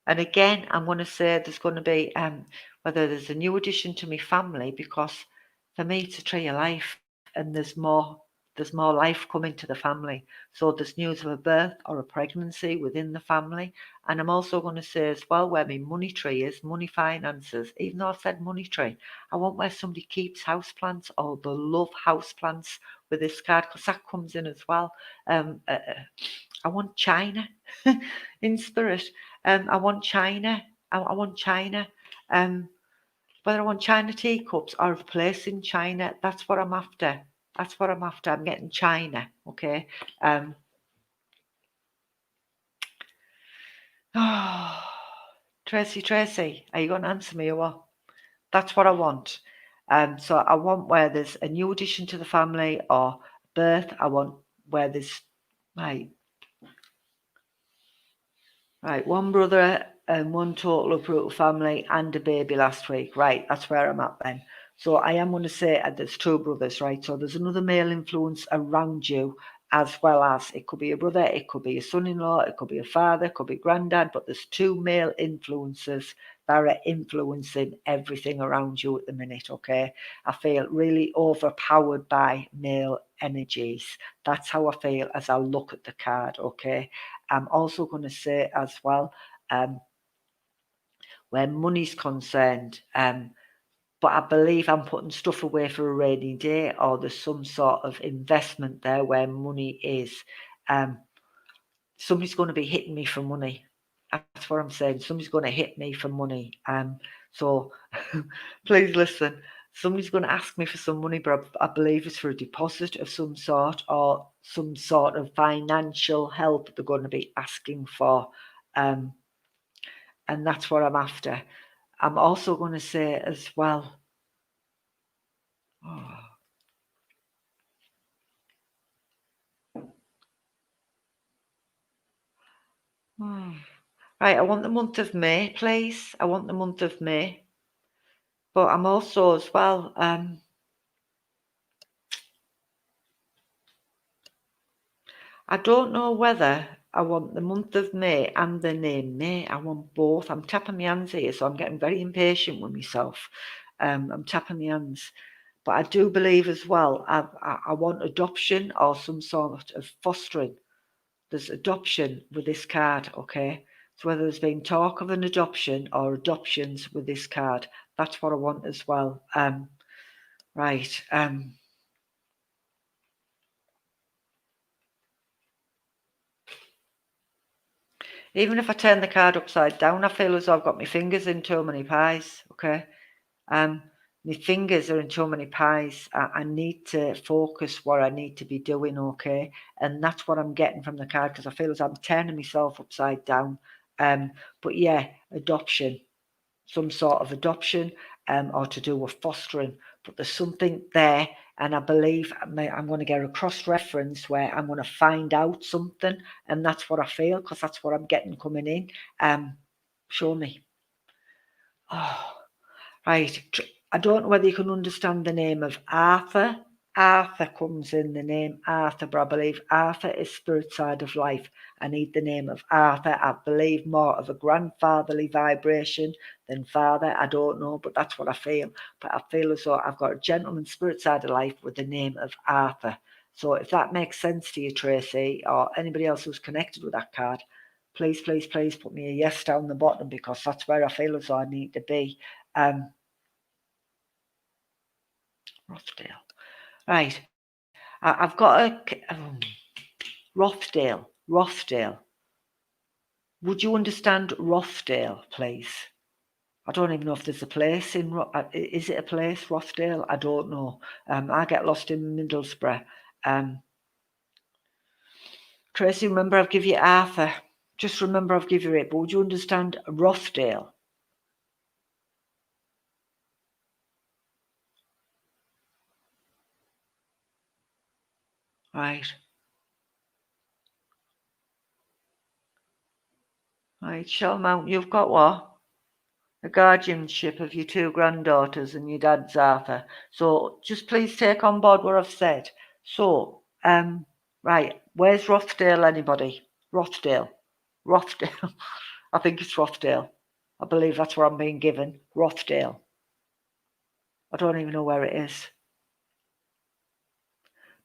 And again, I'm going to say there's going to be whether there's a new addition to my family, because for me it's a tree of life, and there's more life coming to the family. So there's news of a birth or a pregnancy within the family. And I'm also going to say as well where my money tree is, money finances. Even though I've said money tree, I want where somebody keeps houseplants or they love houseplants with this card, because that comes in as well. I want China in spirit. I want China. I want China. Whether I want China teacups or a place in China, that's what I'm after. That's what I'm after. I'm getting China, okay? Tracy, are you going to answer me or what? That's what I want. So I want where there's a new addition to the family or birth. I want where there's right, one brother and one total uprooted family and a baby last week. Right, that's where I'm at then. So I am going to say there's 2 brothers, right? So there's another male influence around you, as well as it could be a brother, it could be a son-in-law, it could be a father, it could be granddad, but there's 2 male influences that are influencing everything around you at the minute, okay? I feel really overpowered by male energies. That's how I feel as I look at the card, okay? I'm also going to say as well, where money's concerned, but I believe I'm putting stuff away for a rainy day, or there's some sort of investment there where money is. Somebody's going to be hitting me for money. That's what I'm saying. Somebody's going to hit me for money. So please listen. Somebody's going to ask me for some money, but I believe it's for a deposit of some sort or some sort of financial help they're going to be asking for. And that's what I'm after. I'm also going to say as well. Right, I want the month of May, please. I want the month of May. But I'm also as well, I don't know whether I want the month of May and the name May. I want both. I'm tapping my hands here, so I'm getting very impatient with myself. I'm tapping my hands. But I do believe as well, I want adoption or some sort of fostering. There's adoption with this card, okay? So whether there's been talk of an adoption or adoptions with this card, that's what I want as well. Right. Even if I turn the card upside down, I feel as though I've got my fingers in too many pies, okay? My fingers are in too many pies. I need to focus what I need to be doing, okay? And that's what I'm getting from the card, because I feel as I'm turning myself upside down. But yeah, adoption, some sort of adoption, or to do with fostering. But there's something there, and I believe I'm going to get a cross-reference where I'm going to find out something, and that's what I feel, because that's what I'm getting coming in. Show me. Oh, right. I don't know whether you can understand the name of Arthur. Arthur comes in the name Arthur, but I believe Arthur is spirit side of life. I need the name of Arthur. I believe more of a grandfatherly vibration than father. I don't know, but that's what I feel. But I feel as though I've got a gentleman spirit side of life with the name of Arthur. So if that makes sense to you, Tracy, or anybody else who's connected with that card, please, please, please put me a yes down the bottom, because that's where I feel as though I need to be. Rothdale. Right. I've got a Rothdale. Would you understand Rothdale, please? I don't even know if there's a place in. Is it a place, Rothdale? I don't know. I get lost in Middlesbrough. Tracy, remember I've given you Arthur. Just remember I've given you it, but would you understand Rothdale? Right. Right, Shellmount, you've got what? The guardianship of your 2 granddaughters and your dad's Arthur. So just please take on board what I've said. So, right, where's Rothdale, anybody? Rothdale. Rothdale. I think it's Rothdale. I believe that's where I'm being given. Rothdale. I don't even know where it is.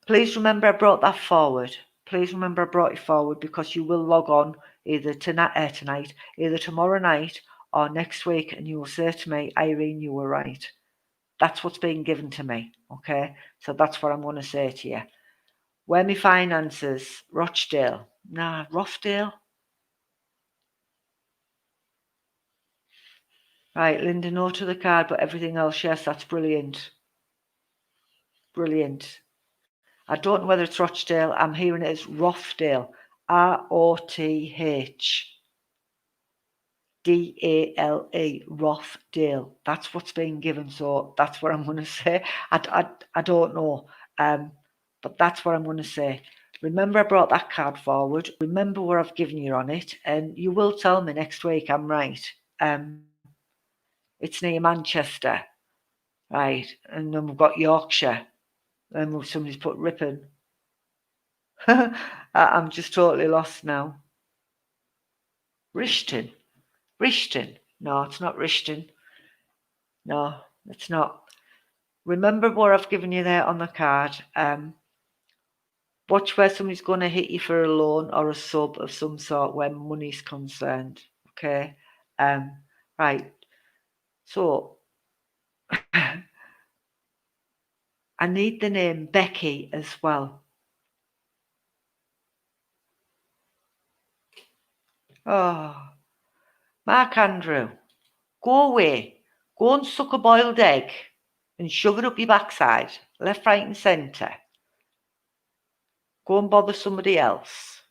Please remember I brought that forward. Please remember I brought it forward because you will log on either tonight, either tomorrow night or next week, and you will say to me, Irene, you were right. That's what's being given to me, okay? So that's what I'm going to say to you. Where me finances, Rochdale. Nah, Rothdale. Right, Linda, no to the card, but everything else, yes, that's brilliant. Brilliant. I don't know whether it's Rochdale. I'm hearing it as Rothdale. Rothdale. Rothdale. That's what's being given. So that's what I'm going to say. I don't know. But that's what I'm going to say. Remember I brought that card forward. Remember what I've given you on it. And you will tell me next week I'm right. It's near Manchester. Right. And then we've got Yorkshire. And somebody's put Ripon. I'm just totally lost now. Rishton. No, it's not Rishton. No, it's not. Remember what I've given you there on the card. Watch where somebody's going to hit you for a loan or a sub of some sort when money's concerned. Okay. Right. So I need the name Becky as well. Oh, Mark Andrew, go away. Go and suck a boiled egg and shove it up your backside, left, right, and centre. Go and bother somebody else.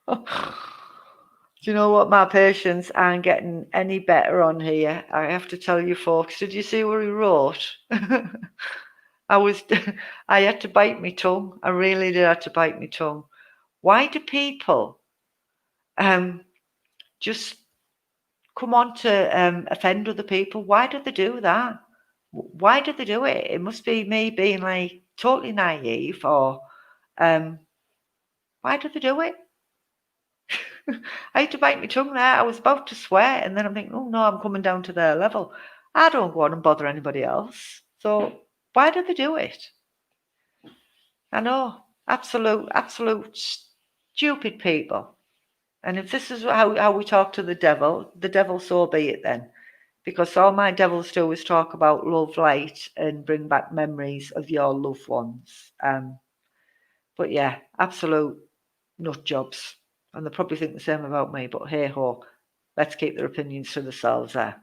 Do you know what? My patients aren't getting any better on here. I have to tell you, folks. Did you see what he wrote? I had to bite my tongue. I really did have to bite my tongue. Why do people just come on to offend other people? Why do they do that? Why do they do it? It must be me being like totally naive, or why do they do it? I had to bite my tongue there. I was about to swear, and then I'm thinking, oh no, I'm coming down to their level. I don't go on and bother anybody else. So why do they do it? I know, absolute stupid people. And if this is how we talk to the devil, so be it then. Because all my devils do is talk about love, light, and bring back memories of your loved ones. But yeah, absolute nut jobs. And they probably think the same about me, but hey ho, let's keep their opinions to themselves there.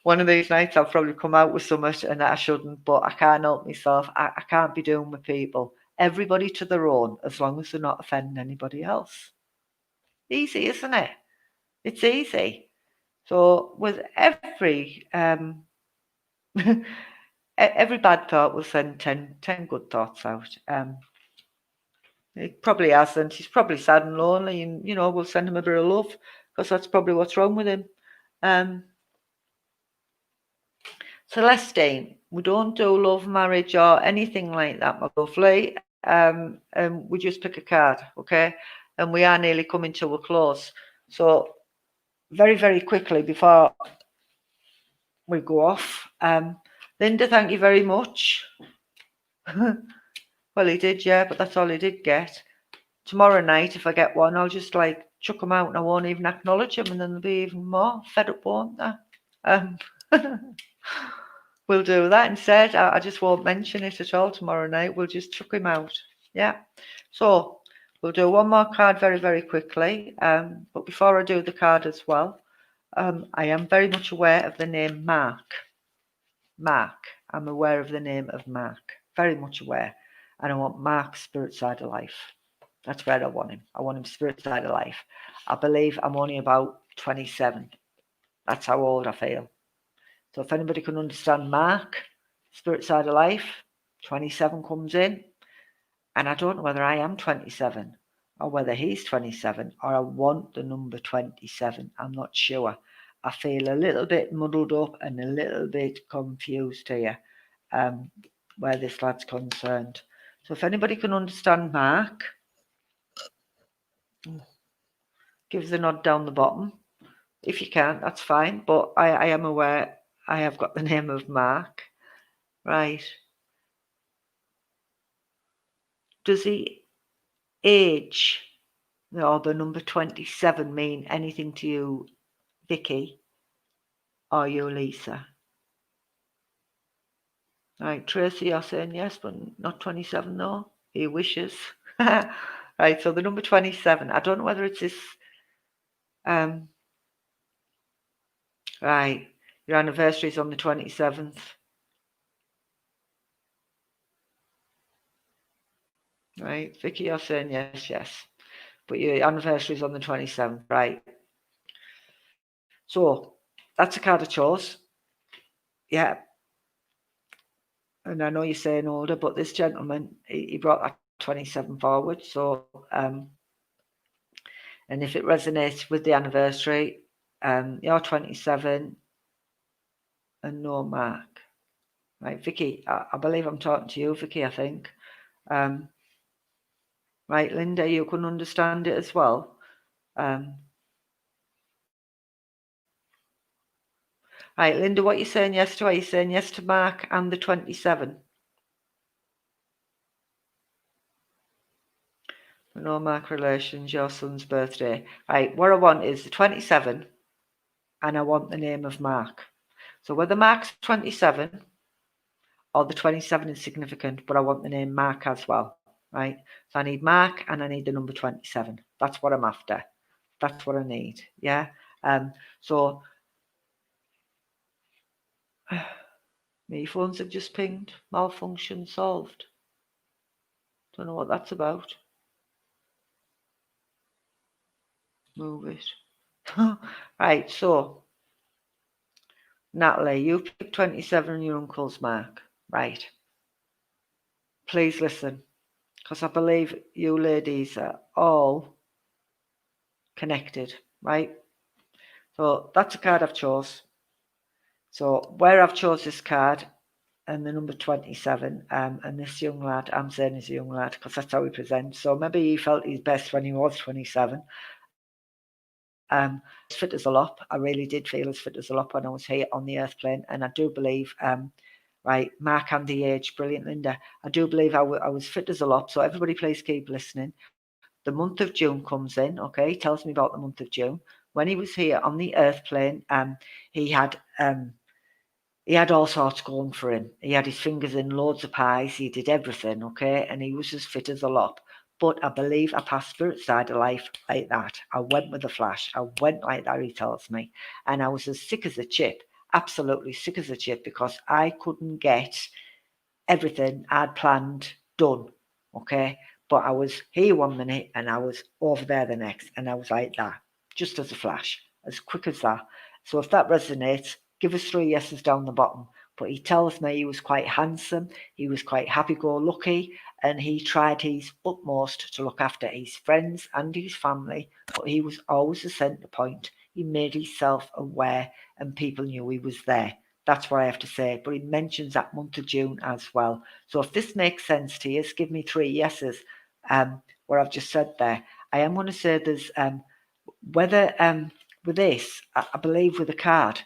One of these nights I'll probably come out with something and I shouldn't, but I can't help myself. I can't be doing with people. Everybody to their own, as long as they're not offending anybody else. Easy, isn't it? It's easy. So with every every bad thought will send 10 good thoughts out. He probably hasn't. He's probably sad and lonely, and we'll send him a bit of love because that's probably what's wrong with him. Celestine, we don't do love, marriage, or anything like that, my lovely. We just pick a card, okay? And we are nearly coming to a close. So very, very quickly before we go off, Linda, thank you very much. Well, he did, yeah, but that's all he did get. Tomorrow night, if I get one, I'll just like chuck them out and I won't even acknowledge them, and then there'll be even more fed up, won't there? We'll do that instead. I just won't mention it at all tomorrow night. We'll just chuck him out. Yeah. So we'll do one more card very, very quickly. But before I do the card as well, I am very much aware of the name Mark. Mark. I'm aware of the name of Mark. Very much aware. And I want Mark's spirit side of life. That's where I want him. I want him spirit side of life. I believe I'm only about 27. That's how old I feel. So if anybody can understand Mark, spirit side of life, 27 comes in. And I don't know whether I am 27 or whether he's 27 or I want the number 27. I'm not sure. I feel a little bit muddled up and a little bit confused here where this lad's concerned. So if anybody can understand Mark, give us a nod down the bottom. If you can, that's fine. But I am aware I have got the name of Mark. Right. Does he age or the number 27 mean anything to you, Vicky? Or you, Lisa? Right, Tracy, you're saying yes, but not 27, no? He wishes. Right, so the number 27. I don't know whether it's this. Right, your anniversary is on the 27th. Right, Vicky, you're saying yes, yes. But your anniversary is on the 27th, right? So that's a card I chose. Yeah. And I know you're saying older, but this gentleman, he brought that 27 forward. So, and if it resonates with the anniversary, you're 27 and no Mark. Right, Vicky, I believe I'm talking to you, Vicky, I think. Right, Linda, you can understand it as well. Right, Linda, what are you saying yes to? Are you saying yes to Mark and the 27? No Mark relations, your son's birthday. Right, what I want is the 27 and I want the name of Mark. So whether Mark's 27 or the 27 is significant, but I want the name Mark as well, right? So I need Mark and I need the number 27. That's what I'm after. That's what I need, yeah? So my phones have just pinged, malfunction solved. Don't know what that's about. Move it. Right, so Natalie, you picked 27 and your uncle's Mark. Right. Please listen, because I believe you ladies are all connected, right? So that's a card I've chose. So where I've chose this card and the number 27, and this young lad, I'm saying he's a young lad because that's how he presents. So maybe he felt his best when he was 27. As fit as a lop. I really did feel as fit as a lop when I was here on the earth plane, and I do believe, right, Mark and the age, brilliant, Linda. I do believe I was fit as a lop. So everybody, please keep listening. The month of June comes in, okay, tells me about the month of June. When he was here on the earth plane, he had all sorts going for him. He had his fingers in loads of pies. He did everything, okay, and he was as fit as a lop. But I believe I passed spirit side of life like that. I went with the flash. I went like that, he tells me. And I was as sick as a chip, absolutely sick as a chip, because I couldn't get everything I'd planned done, okay? But I was here 1 minute and I was over there the next, and I was like that, just as a flash, as quick as that. So if that resonates, give us 3 yeses down the bottom. But he tells me he was quite handsome, he was quite happy-go-lucky, and he tried his utmost to look after his friends and his family, but he was always the centre point. He made himself aware and people knew he was there. That's what I have to say. But he mentions that month of June as well. So if this makes sense to you, give me 3 yeses. What I've just said there. I am going to say there's whether with this, I believe with the card,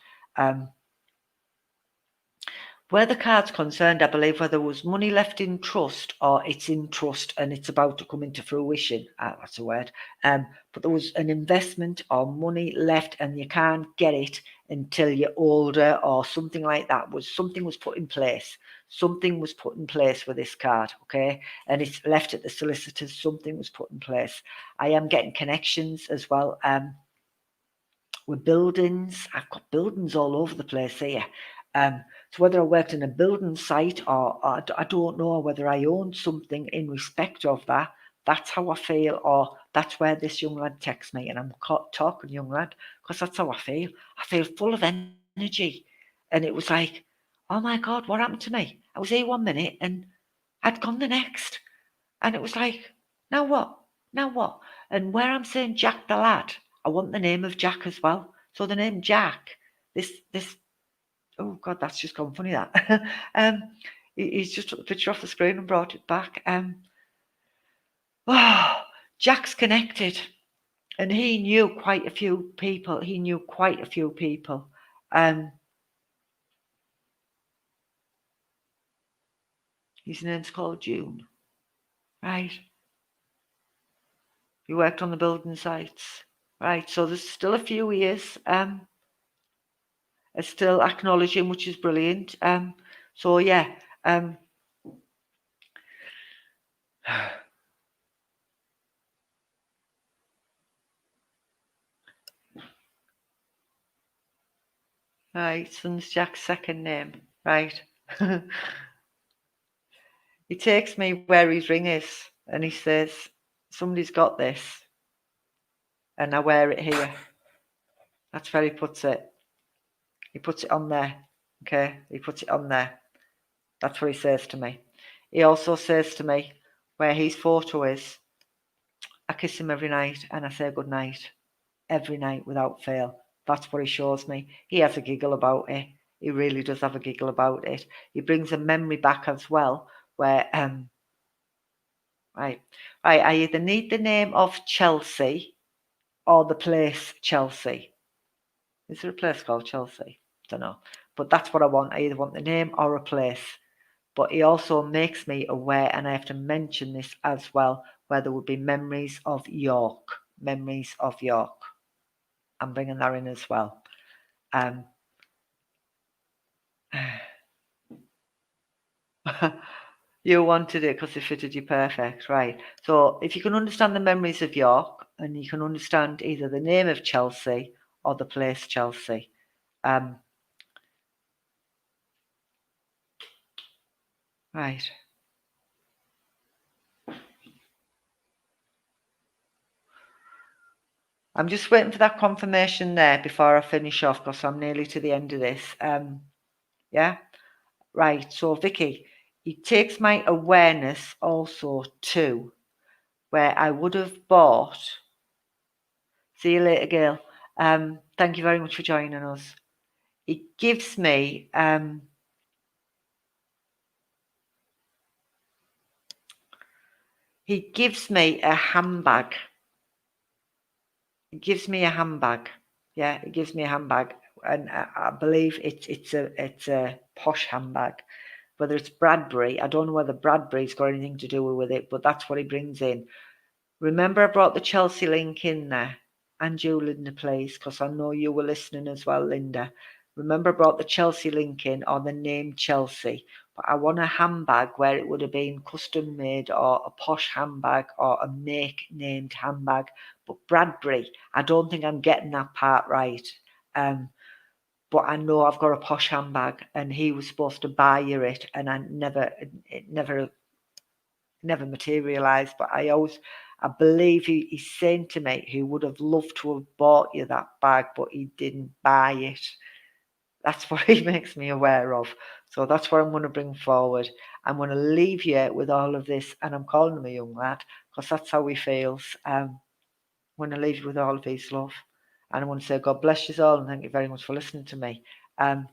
where the card's concerned, I believe whether there was money left in trust or it's in trust and it's about to come into fruition. That's a word. But there was an investment or money left and you can't get it until you're older or something like that. Something was put in place. Something was put in place with this card, okay? And it's left at the solicitors. Something was put in place. I am getting connections as well. with buildings. I've got buildings all over the place here. So whether I worked in a building site or I don't know whether I owned something in respect of that, that's how I feel, or that's where this young lad texts me, and I'm talking young lad because that's how I feel. I feel full of energy, and it was like, oh my God, what happened to me? I was here 1 minute and I'd gone the next, and it was like, now what? Now what? And where I'm saying Jack the lad, I want the name of Jack as well. So the name Jack, this oh God, that's just gone funny that. He's just took the picture off the screen and brought it back. Oh, Jack's connected, and he knew quite a few people. He knew quite a few people. His name's called June, right? He worked on the building sites, right? So there's still a few years. Are still acknowledging, which is brilliant. So yeah. Right, son's Jack's second name, right? He takes me where his ring is and he says, somebody's got this and I wear it here. That's where he puts it. He puts it on there, okay? He puts it on there. That's what he says to me. He also says to me where his photo is, I kiss him every night and I say good night. Every night without fail. That's what he shows me. He has a giggle about it. He really does have a giggle about it. He brings a memory back as well where right. I either need the name of Chelsea or the place Chelsea. Is there a place called Chelsea? Don't know. But that's what I want. I either want the name or a place. But he also makes me aware, and I have to mention this as well, where there would be memories of York. Memories of York. I'm bringing that in as well. You wanted it because it fitted you perfect, right? So if you can understand the memories of York, and you can understand either the name of Chelsea or the place Chelsea, right. I'm just waiting for that confirmation there before I finish off because I'm nearly to the end of this. Yeah, right. So Vicky, it takes my awareness also to where I would have bought. See you later, girl. Thank you very much for joining us. It gives me he gives me a handbag. It gives me a handbag. Yeah, it gives me a handbag, and I believe it's a posh handbag. Whether it's Bradbury, I don't know whether Bradbury's got anything to do with it, but that's what he brings in. Remember, I brought the Chelsea link in there, and you, Linda, please, because I know you were listening as well, Linda. Remember, I brought the Chelsea link in or the name Chelsea, but I want a handbag where it would have been custom made or a posh handbag or a make named handbag. But Bradbury, I don't think I'm getting that part right. But I know I've got a posh handbag, and he was supposed to buy you it, and it never materialised. But I believe he's saying to me he would have loved to have bought you that bag, but he didn't buy it. That's what he makes me aware of. So that's what I'm going to bring forward. I'm going to leave you with all of this, and I'm calling him a young lad because that's how he feels. I'm going to leave you with all of his love, and I want to say God bless you all, and thank you very much for listening to me. But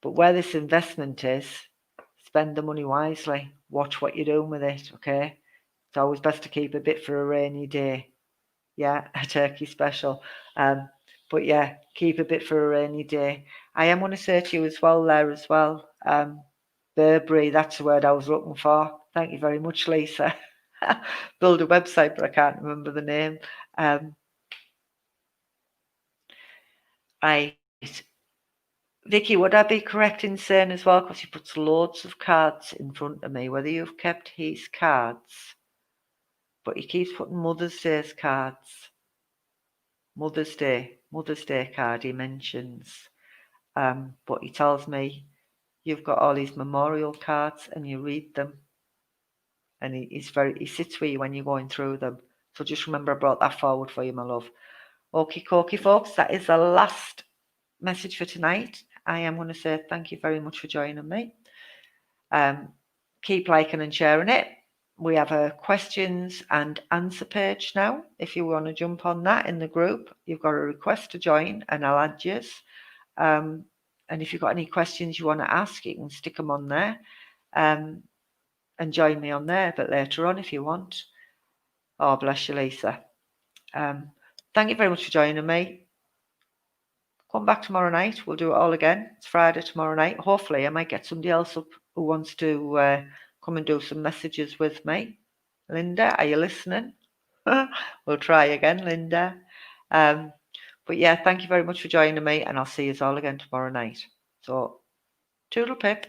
where this investment is, spend the money wisely. Watch what you're doing with it, okay? It's always best to keep a bit for a rainy day. Yeah, a turkey special. But yeah, keep a bit for a rainy day. I am going to say to you as well there as well. Burberry, that's the word I was looking for. Thank you very much, Lisa. Build a website, but I can't remember the name. Right. Vicky, would I be correct in saying as well, because he puts loads of cards in front of me, whether you've kept his cards, but he keeps putting Mother's Day's cards. Mother's Day card he mentions. But he tells me you've got all these memorial cards and you read them. And he sits with you when you're going through them. So just remember I brought that forward for you, my love. Okie dokie, folks, that is the last message for tonight. I am going to say thank you very much for joining me. Keep liking and sharing it. We have a questions and answer page now. If you want to jump on that in the group, you've got a request to join and I'll add you. And if you've got any questions you want to ask, you can stick them on there and join me on there a bit later on if you want. Oh, bless you, Lisa. Thank you very much for joining me. Come back tomorrow night. We'll do it all again. It's Friday tomorrow night. Hopefully, I might get somebody else up who wants to come and do some messages with me. Linda, are you listening? We'll try again, Linda. But yeah, thank you very much for joining me, and I'll see you all again tomorrow night. So, toodle pip.